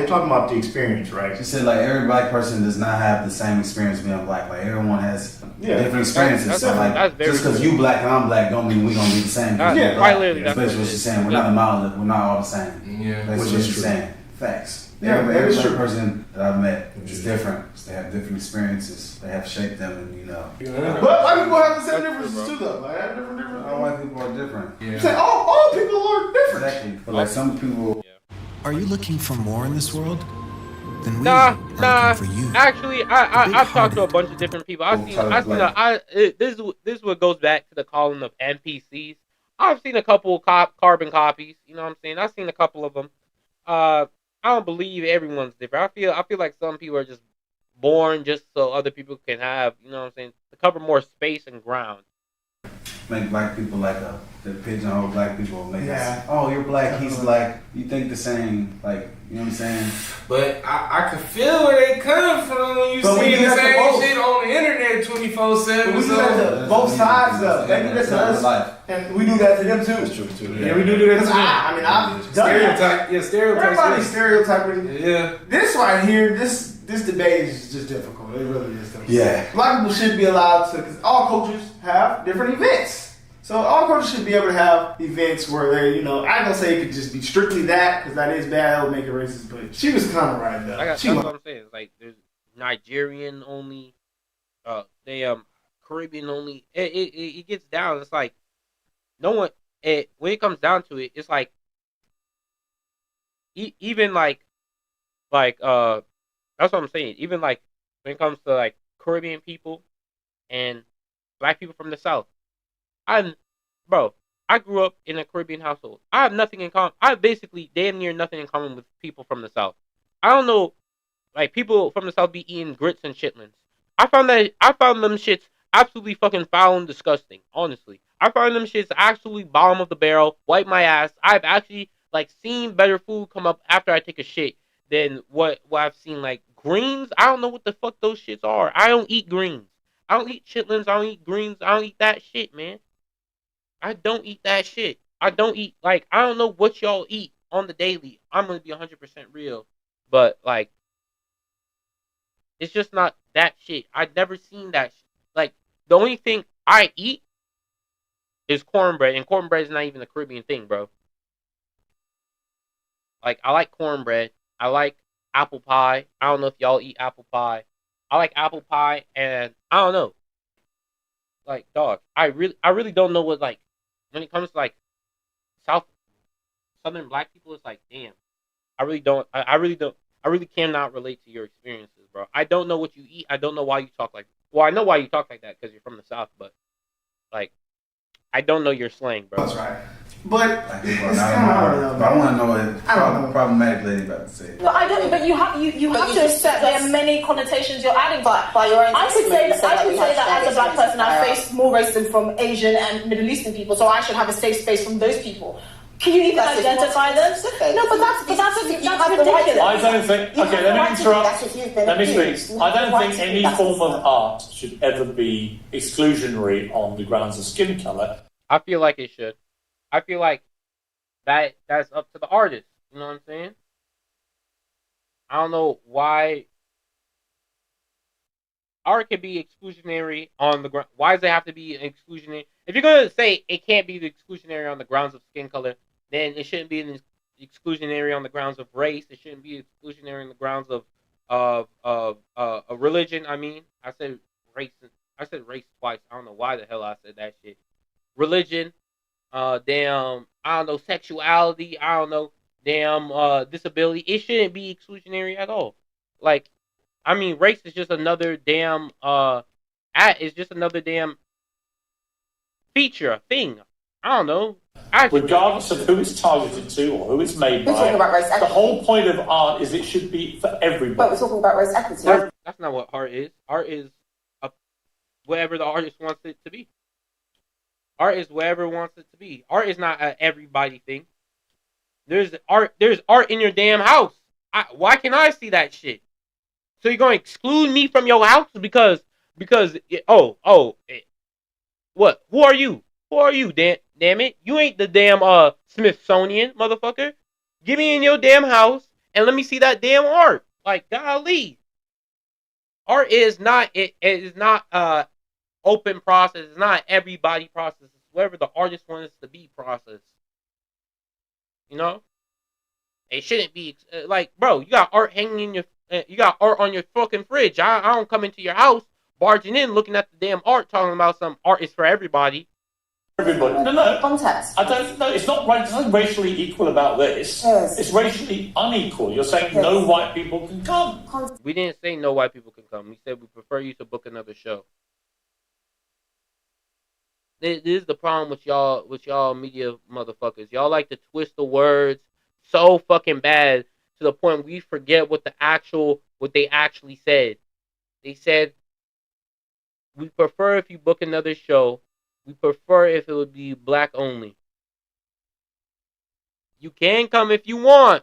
talking about the experience, right? She said like every black person does not have the same experience being black. Like everyone has different experiences. So like just because you black and I'm black don't mean we gonna be the same. Quite literally. Especially what she's saying. We're not a monolith. We're not all the same. Yeah, That's which what is you're true. saying. Facts. Yeah, Every that is black true. person that I've met is different. They have different experiences. They have shaped them, and But white people have the same differences too, though. Like, have different. all white people are different. You say all people are different. Exactly. But like some people. Are you looking for more in this world? Then we Nah. are looking for you. Actually, I've talked to a bunch of different people. This is what goes back to the calling of NPCs. I've seen a couple carbon copies. You know what I'm saying? I've seen a couple of them. I don't believe everyone's different. I feel like some people are just born just so other people can have, you know what I'm saying, to cover more space and ground. Make black people like the pigeonhole black people. Make us, oh, you're black, he's black. You think the same, like, you know what I'm saying? But I can feel where they come from when you see the same shit on the internet 24/7. We do that to both sides, though. They do this to us, and we do that to them too. That's true too. Yeah, we do that to them. I've done Stereotype. Yeah, stereotype. Everybody's stereotyping. Yeah. This right here, this debate is just difficult. It really is difficult. Yeah. Black people should be allowed to, because all cultures have different events. So all cultures should be able to have events where they, you know, I don't say it could just be strictly that, because that is bad, that would make it racist, but she was kind of right, though. That's what I'm saying. It's like, there's Nigerian only, Caribbean only. It gets down. It's like, no one, when it comes down to it, it's like, even like, that's what I'm saying. Even like, when it comes to like Caribbean people and black people from the South, I grew up in a Caribbean household. I have nothing in common. I have basically damn near nothing in common with people from the South. I don't know, like, people from the South be eating grits and chitlins. I found them shits absolutely fucking foul and disgusting. Honestly, I found them shits absolutely bottom of the barrel. Wipe my ass. I've actually like seen better food come up after I take a shit than what I've seen. Like greens, I don't know what the fuck those shits are. I don't eat greens. I don't eat chitlins. I don't eat greens. I don't eat that shit, man. I don't eat that shit. I don't eat, like, I don't know what y'all eat on the daily. I'm going to be 100% real. But, like, it's just not that shit. I've never seen that shit. Like, the only thing I eat is cornbread. And cornbread is not even a Caribbean thing, bro. Like, I like cornbread. I like apple pie. I don't know if y'all eat apple pie. I like apple pie, and I don't know. Like, dog, I really don't know what, like, when it comes to like Southern black people, it's like, damn, I really cannot relate to your experiences, bro. I don't know what you eat. I don't know why you talk like. Well, I know why you talk like that because you're from the South, but like, I don't know your slang, bro. That's right. But it's kind of hard. I want to know what problematic lady about to say. No, I don't. But you have to accept there are many connotations you're adding. But by your own I could say that as a black person, I face more racism from Asian and Middle Eastern people, so I should have a safe space from those people. Can you even identify them? No, but that's ridiculous. I don't think. Okay, let me interrupt. Let me speak. I don't think any form of art should ever be exclusionary on the grounds of skin color. I feel like it should. I feel like that's up to the artist. You know what I'm saying? I don't know why art can be exclusionary on the ground. Why does it have to be exclusionary? If you're going to say it can't be exclusionary on the grounds of skin color, then it shouldn't be exclusionary on the grounds of race. It shouldn't be exclusionary on the grounds of religion. I mean, I said race twice. I don't know why the hell I said that shit. Religion. I don't know, sexuality, I don't know, disability. It shouldn't be exclusionary at all. Like, I mean, race is just another damn, it's just another damn feature, thing. I don't know. Regardless of who it's targeted to or who it's made by, talking about race equity. The whole point of art is it should be for everybody. But we're talking about race equity. That's not what art is. Art is whatever the artist wants it to be. Art is whatever it wants it to be. Art is not an everybody thing. There's art in your damn house. Why can't I see that shit? So you're going to exclude me from your house because what? Who are you? Who are you, damn it? You ain't the damn Smithsonian, motherfucker. Get me in your damn house and let me see that damn art. Like, golly. Art is not open process. It's not everybody process. It's whatever the artist wants to be process. You know? It shouldn't be like, bro. You got art hanging in your, you got art on your fucking fridge. I don't come into your house barging in, looking at the damn art, talking about some art is for everybody. Everybody. No. Context. I don't know. It's not right. There's nothing racially equal about this. Yes. It's racially unequal. You're saying no white people can come. We didn't say no white people can come. We said we prefer you to book another show. This is the problem with y'all media motherfuckers. Y'all like to twist the words so fucking bad to the point we forget what they actually said. They said, we prefer if you book another show. We prefer if it would be black only. You can come if you want,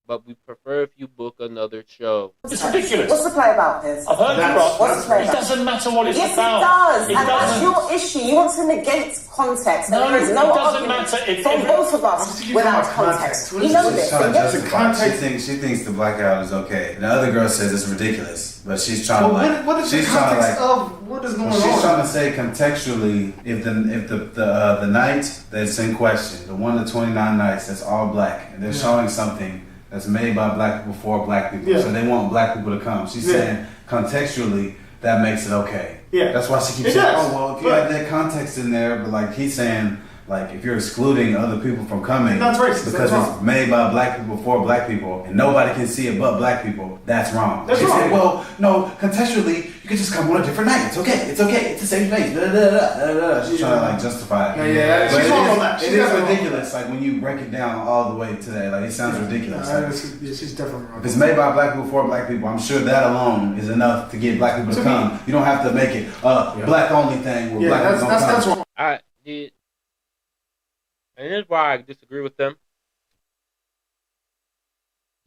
but we prefer if you book another show. It's ridiculous. What's the play about this? I've heard you, Ross. What's the play It about? doesn't matter what it's yes, about. Yes, it does. It and doesn't. That's your issue. You want to negate context. No, there is it no doesn't argument matter. from both of us without context. You know this. She thinks the blackout is okay. The other girl says it's ridiculous, but she's trying to like. What is the context of what is going on? She's trying to say contextually, if the night that's in question, the one of the 29 nights that's all black, and they're showing something that's made by black people for black people, so they want black people to come. She's saying contextually that makes it okay. Yeah, that's why she keeps saying, "Oh well, if you had that context in there," but like he's saying. Like, if you're excluding other people from coming that's racist. because it's made by black people for black people and nobody can see it but black people, that's wrong. That's wrong. Say, well, no, contextually, you can just come on a different night. It's okay. It's okay. It's the same place. She's trying to, like, justify it. Yeah. But She's wrong on that. It is ridiculous, like, when you break it down all the way to that. Like, it sounds ridiculous. She's definitely wrong. If it's made by black people for black people, I'm sure that alone is enough to get black people to come. You don't have to make it a black-only thing where black people don't come. That's wrong. I did. And this is why I disagree with them.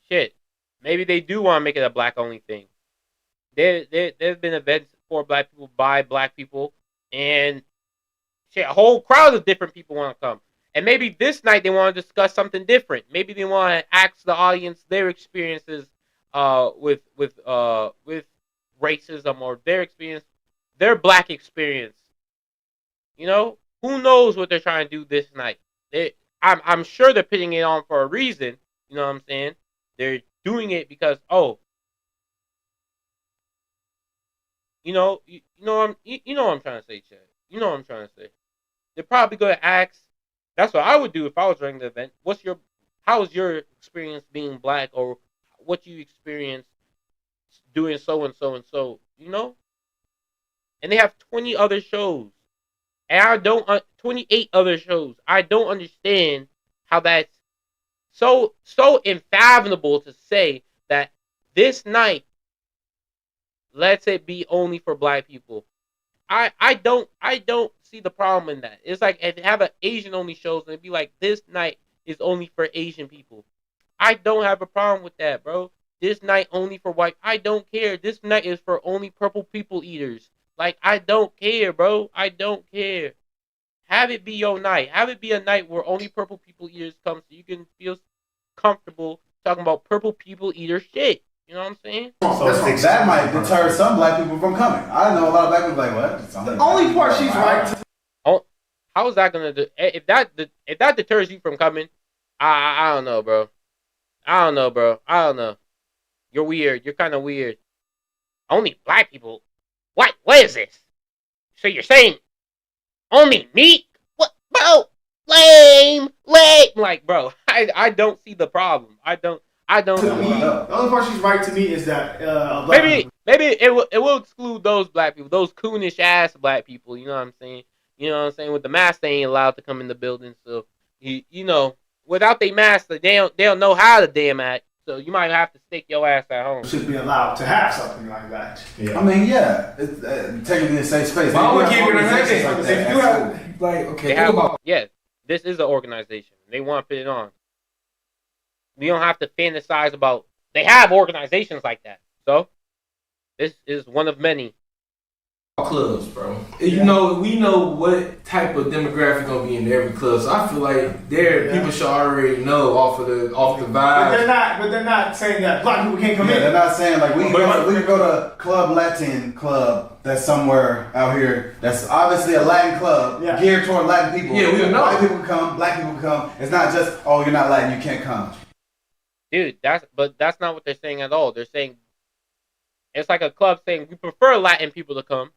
Shit. Maybe they do want to make it a black only thing. There's been events for black people by black people, and shit, a whole crowd of different people want to come. And maybe this night they want to discuss something different. Maybe they want to ask the audience their experiences with racism, or their black experience. You know, who knows what they're trying to do this night? I'm sure they're putting it on for a reason. You know what I'm saying? They're doing it because, you know what I'm trying to say, Chad. You know what I'm trying to say. They're probably going to ask. That's what I would do if I was running the event. How was your experience being black, or what you experienced doing so and so and so? You know. And they have 20 other shows. And 28 other shows. I don't understand how that's so unfathomable to say that this night, let's it be only for black people. I don't see the problem in that. It's like if they have an Asian only shows and it'd be like this night is only for Asian people. I don't have a problem with that, bro. This night only for white. I don't care. This night is for only purple people eaters. Like, I don't care, bro. I don't care. Have it be your night. Have it be a night where only purple people eaters come, so you can feel comfortable talking about purple people eater shit. You know what I'm saying? So that might deter some black people from coming. I know a lot of black people like, what? The only part she's right. How is that gonna do? If that deters you from coming, I don't know, bro. I don't know. You're weird. You're kind of weird. Only black people. What is this? So you're saying only me? What, bro? Lame. Like, bro, I don't see the problem. I don't. The only part she's right to me is that maybe it will exclude those black people, those coonish ass black people. You know what I'm saying? You know what I'm saying? With the mask, they ain't allowed to come in the building. So you know, without they mask, they don't know how to damn act. So you might have to stick your ass at home. Should be allowed to have something like that. Yeah. I mean, yeah, it's technically a safe space. But I would keep it a second. If you have, like, okay, this is an organization. They want to put it on. We don't have to fantasize about. They have organizations like that. So this is one of many. clubs, bro. You know, we know what type of demographic gonna be in every club. So I feel like people should already know off the vibe. But they're not saying that black people can't come in. They're not saying like we can go to Club Latin Club that's somewhere out here. That's obviously a Latin club geared toward Latin people. Yeah, we know. White people can come, black people can come. It's not just you're not Latin, you can't come. Dude, that's not what they're saying at all. They're saying it's like a club saying we prefer Latin people to come.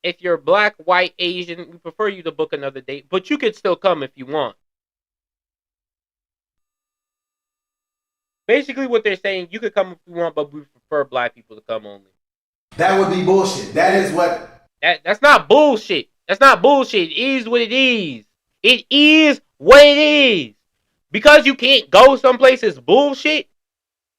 If you're black, white, Asian, we prefer you to book another date, but you could still come if you want. Basically, what they're saying, you could come if you want, but we prefer black people to come only. That would be bullshit. That is what. That's not bullshit. That's not bullshit. It is what it is. It is what it is. Because you can't go someplace is bullshit.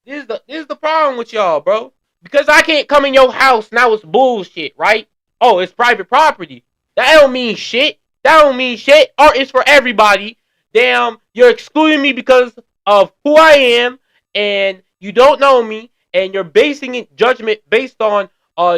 This is the problem with y'all, bro. Because I can't come in your house, now it's bullshit, right? Oh, it's private property. That don't mean shit. That don't mean shit. Art is for everybody. Damn, you're excluding me because of who I am, and you don't know me, and you're basing it judgment based on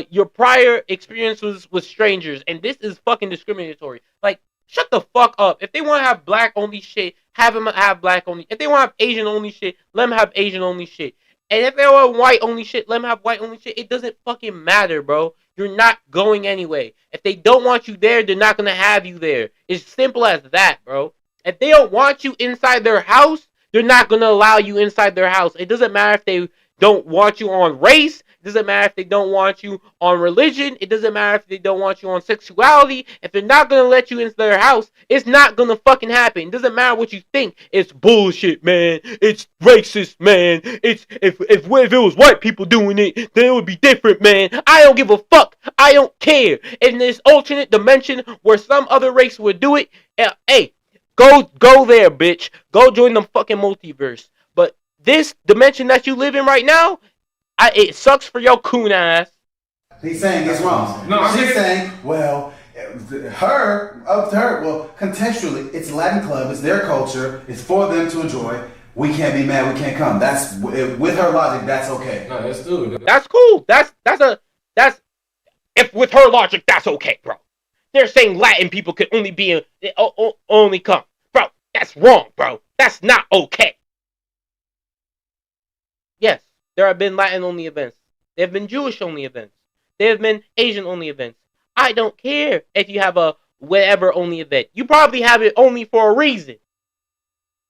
your prior experiences with strangers, and this is fucking discriminatory. Like, shut the fuck up. If they want to have black only shit, have them have black only. If they want to have Asian only shit, let them have Asian only shit. And if they want white only shit, let them have white only shit. It doesn't fucking matter, bro. You're not going anyway. If they don't want you there, they're not going to have you there. It's simple as that, bro. If they don't want you inside their house, they're not going to allow you inside their house. It doesn't matter if they don't want you on race. It doesn't matter if they don't want you on religion. It doesn't matter if they don't want you on sexuality. If they're not going to let you into their house, it's not going to fucking happen. It doesn't matter what you think. It's bullshit, man. It's racist, man. It's if it was white people doing it, then it would be different, man. I don't give a fuck. I don't care. In this alternate dimension where some other race would do it, hey, go there, bitch. Go join the fucking multiverse. But this dimension that you live in right now, it sucks for your coon ass. He's saying it's wrong. No, she's saying, well, up to her. Well, contextually, it's Latin club. It's their culture. It's for them to enjoy. We can't be mad. We can't come. That's with her logic. That's okay. No, that's good. That's cool. That's if with her logic, that's okay, bro. They're saying Latin people could only come, bro. That's wrong, bro. That's not okay. Yes. There have been Latin-only events. There have been Jewish-only events. There have been Asian-only events. I don't care if you have a whatever-only event. You probably have it only for a reason.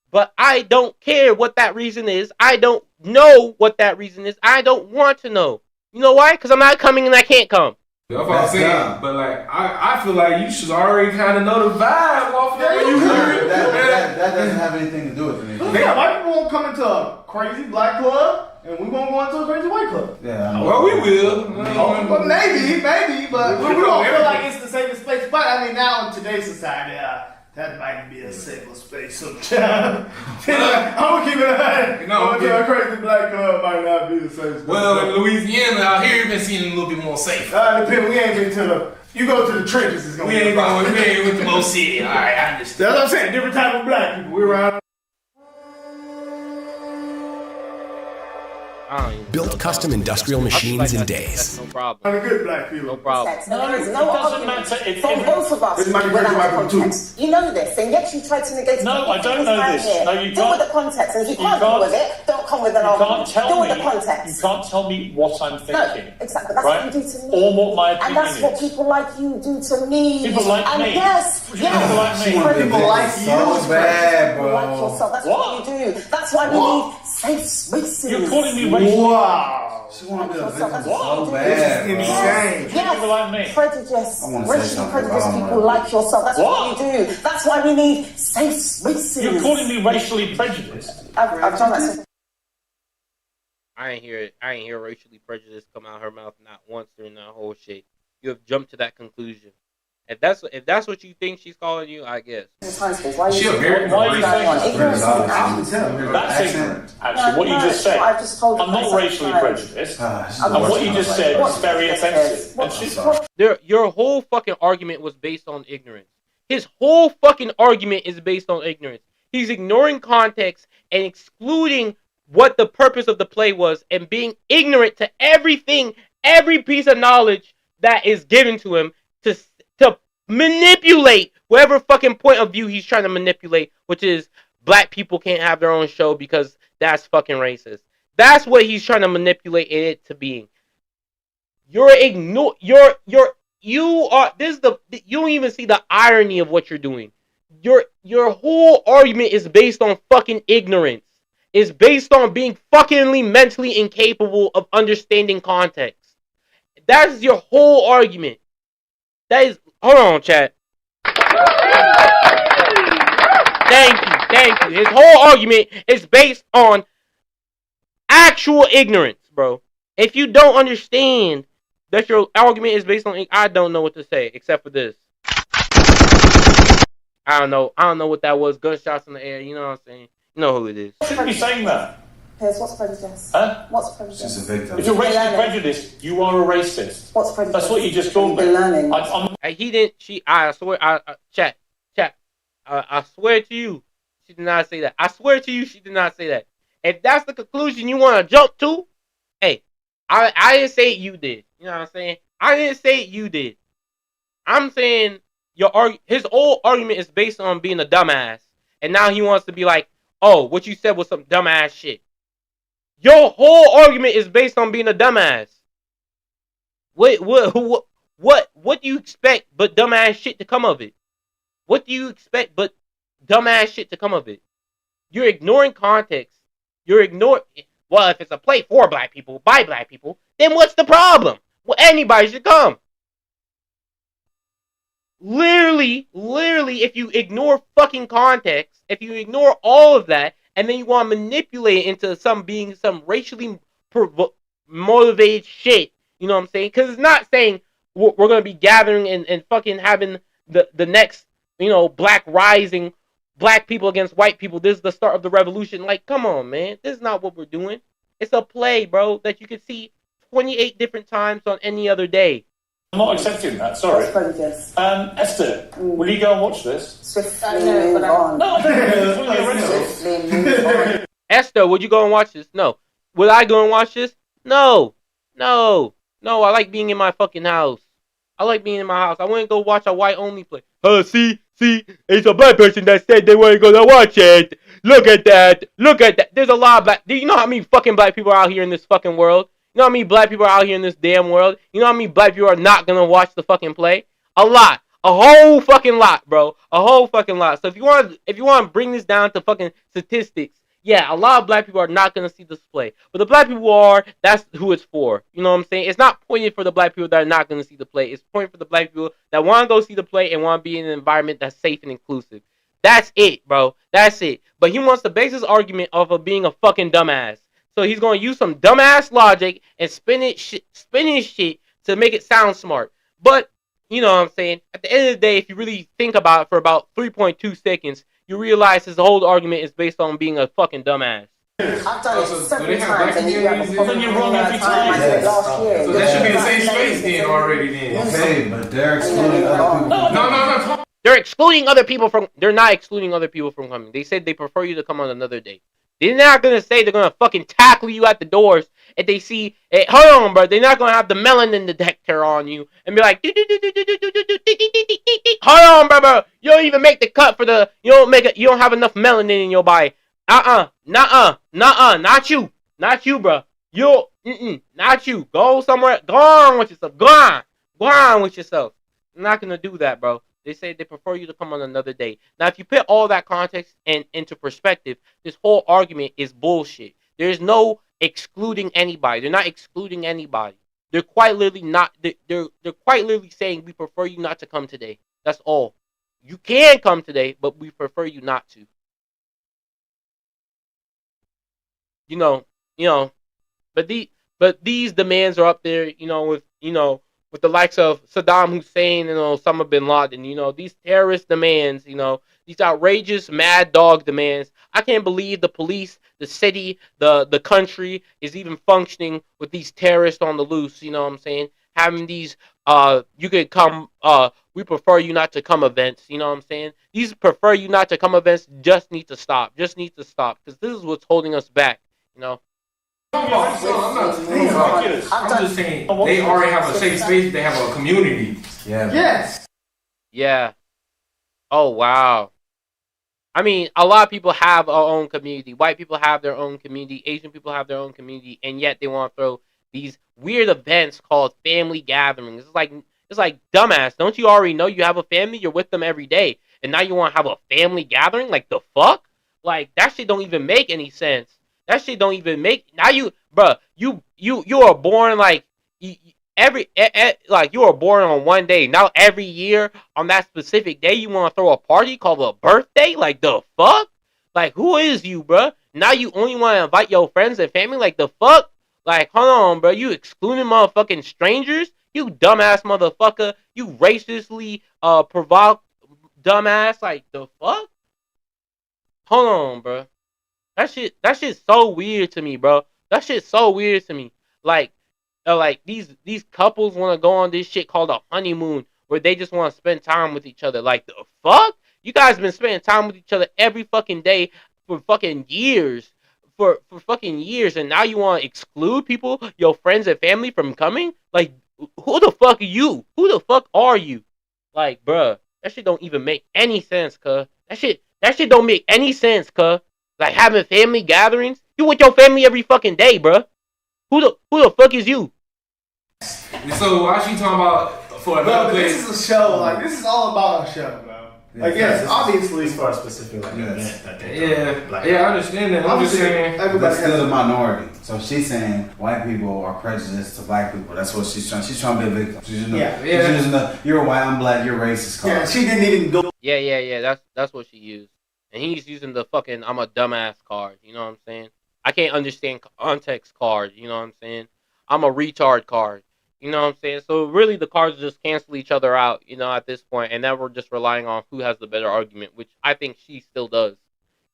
But I don't care what that reason is. I don't know what that reason is. I don't want to know. You know why? Because I'm not coming and I can't come. That's what I'm saying. But like, I feel like you should already kind of know the vibe off that when you heard it. That doesn't have anything to do with anything. Yeah, white people won't come into a crazy black club. And we won't go into a crazy white club. Yeah. Well, we will. But maybe, but we don't feel like it's the safest place. But I mean, now in today's society, that might be a safer space sometimes. I'm gonna keep it at a crazy black club might not be the safest. Well, in Louisiana, out here, you've been seeing a little bit more safe. Depends. We ain't been to the. You go to the trenches, it's gonna be. We ain't with the most city. All right, I understand. That's what I'm saying. Different type of black people. We're around. Built custom industrial machines in days. No problem. Good black people. No problem. There is no argument from both of us without context. You know this, and yet you try to negate. No, I don't know this. No, you deal with the context, and if you can't deal with it, don't come with an argument. Deal with the context. You can't tell me what I'm thinking. No, exactly. That's what you do to me. Or what my opinion is. And that's what people like you do to me. People like me. Yes. People like me. People like you. So bad, bro. Like yourself. That's what you do. That's why we need safe spaces. You're calling me racist. Wow. She want to be a victim so bad, bro. Yes. People like me. Prejudice. Racially prejudiced people like yourself. That's what you do. That's why we need safe spaces. You're calling me racially prejudiced. I've done that. I ain't hear racially prejudiced come out of her mouth not once during that whole shit. You have jumped to that conclusion. If that's what you think she's calling you, I guess. Why are you saying that's ignorant. Actually, what you just said. I'm not racially prejudiced. And what you just said was very offensive. Your whole fucking argument was based on ignorance. His whole fucking argument is based on ignorance. He's ignoring context and excluding what the purpose of the play was and being ignorant to everything, every piece of knowledge that is given to him to manipulate whatever fucking point of view he's trying to manipulate, which is black people can't have their own show because that's fucking racist. That's what he's trying to manipulate it to being. You don't even see the irony of what you're doing. Your whole argument is based on fucking ignorance. It's based on being fucking mentally incapable of understanding context. That's your whole argument. That is, hold on, chat. Thank you. His whole argument is based on actual ignorance, bro. If you don't understand that your argument is based on, I don't know what to say except for this. I don't know what that was. Gunshots in the air. You know what I'm saying? You know who it is. You shouldn't be saying that. Piers, what's prejudice? Huh? What's prejudice? She's a victim. If you're racially prejudiced, you are a racist. What's prejudice? That's what you just called me. Learning. He didn't. I swear. Chat. I swear to you, she did not say that. I swear to you, she did not say that. If that's the conclusion you want to jump to, hey, I didn't say it. You did. You know what I'm saying? I didn't say it. You did. I'm saying his whole argument is based on being a dumbass, and now he wants to be like, oh, what you said was some dumbass shit. Your whole argument is based on being a dumbass. What do you expect but dumbass shit to come of it? What do you expect but dumbass shit to come of it? You're ignoring context. Well, if it's a play for black people, by black people, then what's the problem? Well, anybody should come. Literally, if you ignore fucking context, if you ignore all of that, and then you want to manipulate it into some racially motivated shit, you know what I'm saying? Because it's not saying we're going to be gathering and fucking having the next, black rising, black people against white people. This is the start of the revolution. Like, come on, man. This is not what we're doing. It's a play, bro, that you could see 28 different times on any other day. I'm not accepting that, sorry. Esther, will you go and watch this? Esther, would you go and watch this? No. Would I go and watch this? No. I like being in my fucking house. I wouldn't go watch a white only play. See, it's a black person that said they weren't gonna watch it. Look at that. There's a lot of black. Do you know how many fucking black people are out here in this fucking world? You know how many black people are out here in this damn world? You know how many black people are not gonna watch the fucking play? A lot. A whole fucking lot, bro. A whole fucking lot. So if you want to bring this down to fucking statistics, yeah, a lot of black people are not gonna see this play. But the black people are, that's who it's for. You know what I'm saying? It's not pointed for the black people that are not gonna see the play. It's pointed for the black people that want to go see the play and want to be in an environment that's safe and inclusive. That's it, bro. That's it. But he wants to base his argument off of being a fucking dumbass. So he's going to use some dumbass logic and spin his shit to make it sound smart. But, you know what I'm saying? At the end of the day, if you really think about it for about 3.2 seconds, you realize his whole argument is based on being a fucking dumbass. I've done it several times and you're wrong every time. So that should be the same space then already then. Okay, but they're excluding other people. No. They're excluding other people from... They're not excluding other people from coming. They said they prefer you to come on another day. They're not going to say they're going to fucking tackle you at the doors if they see... hold on, bro. They're not going to have the melanin detector on you and be like... Hold on, bro. You don't even make the cut for the... You don't have enough melanin in your body. Not you, bro. Not you. Go somewhere. Go on with yourself. Go on with yourself. I'm not going to do that, bro. They say they prefer you to come on another day. Now, if you put all that context into perspective, this whole argument is bullshit. There's no excluding anybody. They're not excluding anybody. They're quite literally not. They're quite literally saying we prefer you not to come today. That's all. You can come today, but we prefer you not to. But these demands are up there. With the likes of Saddam Hussein and Osama bin Laden, these terrorist demands, these outrageous mad dog demands. I can't believe the police, the city, the country is even functioning with these terrorists on the loose, you know what I'm saying? Having these, you could come, we prefer you not to come events, you know what I'm saying? These prefer you not to come events just need to stop, because this is what's holding us back, I'm just saying they already have a safe space. They have a community. Yeah. Yes. Yeah. Oh wow. I mean, a lot of people have our own community. White people have their own community. Asian people have their own community, and yet they want to throw these weird events called family gatherings. It's like dumbass. Don't you already know you have a family? You're with them every day, and now you want to have a family gathering? Like the fuck? Like that shit don't even make any sense. That shit don't even make. Now bruh, you are born like like you were born on one day. Now every year on that specific day you want to throw a party called a birthday? Like the fuck? Like who is you, bruh? Now you only want to invite your friends and family? Like the fuck? Like hold on, bro. You excluding motherfucking strangers? You dumbass motherfucker. You racistly provoke dumbass. Like the fuck? Hold on, bro. That shit's so weird to me, bro. That shit's so weird to me. Like these couples want to go on this shit called a honeymoon where they just want to spend time with each other. Like the fuck? You guys been spending time with each other every fucking day for fucking years. For fucking years, and now you want to exclude people, your friends and family from coming? Like who the fuck are you? Who the fuck are you? Like, bruh, that shit don't even make any sense, cuz. That shit don't make any sense, cuz. Like having family gatherings? You with your family every fucking day, bruh. Who the fuck is you? So why she talking about for another place? This is a show. Like this is all about a show, bro. Like yes, obviously for a specific like event that they I understand that. I'm just saying everybody's still the minority. So she's saying white people are prejudiced to black people. That's what she's trying. She's trying to be a victim. She's using she's using the "you're white, I'm black, you're racist" card. Yeah, she didn't even go. Yeah. That's what she used, and he's using the fucking "I'm a dumbass" card. You know what I'm saying? I can't understand context card. You know what I'm saying? I'm a retard card. You know what I'm saying? So really the cards just cancel each other out, you know, at this point. And now we're just relying on who has the better argument, which I think she still does.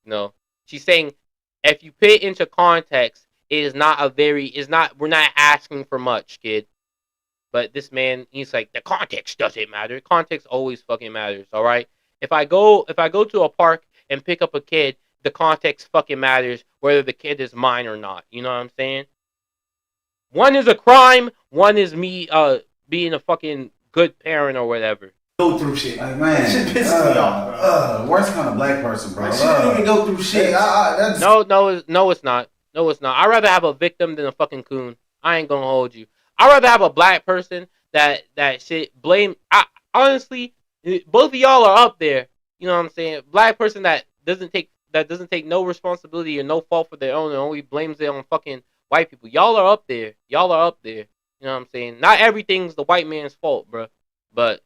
You know, she's saying if you put it into context, we're not asking for much, kid. But this man, he's like, the context doesn't matter. Context always fucking matters, all right? If I go to a park and pick up a kid, the context fucking matters whether the kid is mine or not. You know what I'm saying? One is a crime. One is me being a fucking good parent or whatever. Go through shit. Like, man, that shit pisses me off, bro. Worst kind of black person, bro. Like, she didn't even go through shit. No, it's not. No, it's not. I'd rather have a victim than a fucking coon. I ain't gonna hold you. I'd rather have a black person that shit blame. Honestly, both of y'all are up there. You know what I'm saying? Black person that doesn't take no responsibility or no fault for their own and only blames it on fucking white people. Y'all are up there. You know what I'm saying? Not everything's the white man's fault, bro. But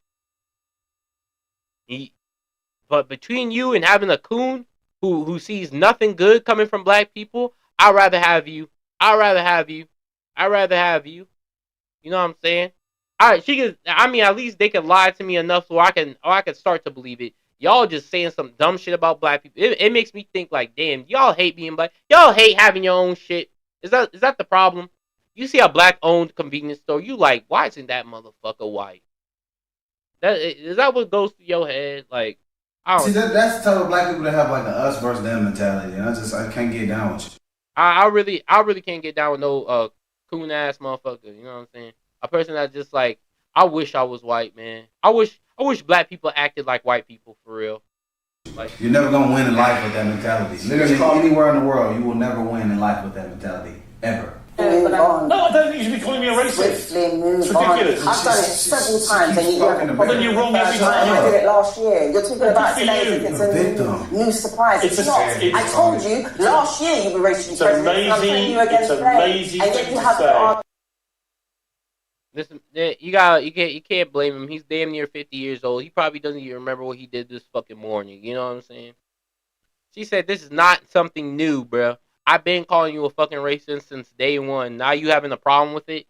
between you and having a coon who sees nothing good coming from black people, I'd rather have you. You know what I'm saying? All right, at least they can lie to me enough so I can start to believe it. Y'all just saying some dumb shit about black people. It makes me think like, damn, y'all hate being black. Y'all hate having your own shit. Is that the problem? You see a black-owned convenience store, you like, why isn't that motherfucker white? Is that what goes through your head? Like, I don't know. That's the type of black people that have like an us versus them mentality, and I can't get down with you. I really can't get down with no coon ass motherfucker. You know what I'm saying? A person that's just like, I wish I was white, man. I wish black people acted like white people for real. Like, you're never gonna win in life with that mentality. Literally anywhere in the world, you will never win in life with that mentality ever. No, I don't think you should be calling me a racist. It's ridiculous. I've done it several times, and you're wrong every time. I did it last year. You're talking about today. It's a new surprise. It's not. I told you last year you were racially present. I'm telling you again today. And yet you have to argue. Listen, you can't blame him. He's damn near 50 years old. He probably doesn't even remember what he did this fucking morning. You know what I'm saying? She said this is not something new, bro. I've been calling you a fucking racist since day one. Now you having a problem with it?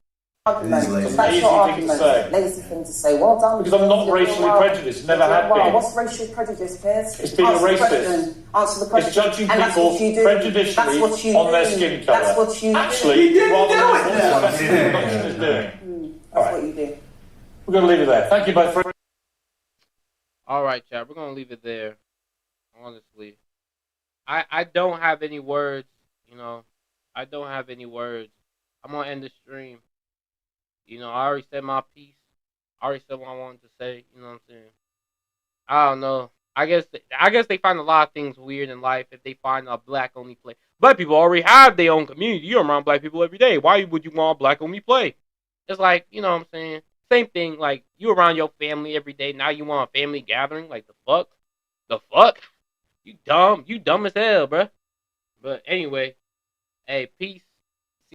That's your argument. Lazy thing to say. Well done. Because I'm not racially prejudiced. Never have been. What's racial prejudice, Piers? It's being a racist. Answer the question. It's judging people prejudicially on their skin colour. That's what you do. Actually, rather than what the production is doing. That's what you do. We're going to leave it there. Thank you both. All right, chat. We're going to leave it there. Honestly. I don't have any words, you know. I don't have any words. I'm gonna end the stream. You know, I already said my piece. I already said what I wanted to say. You know what I'm saying? I don't know. I guess they find a lot of things weird in life if they find a black only play. Black people already have their own community. You're around black people every day. Why would you want a black only play? It's like, you know what I'm saying? Same thing, like you around your family every day. Now you want a family gathering? Like the fuck? The fuck? You dumb as hell, bruh. But anyway, hey, peace.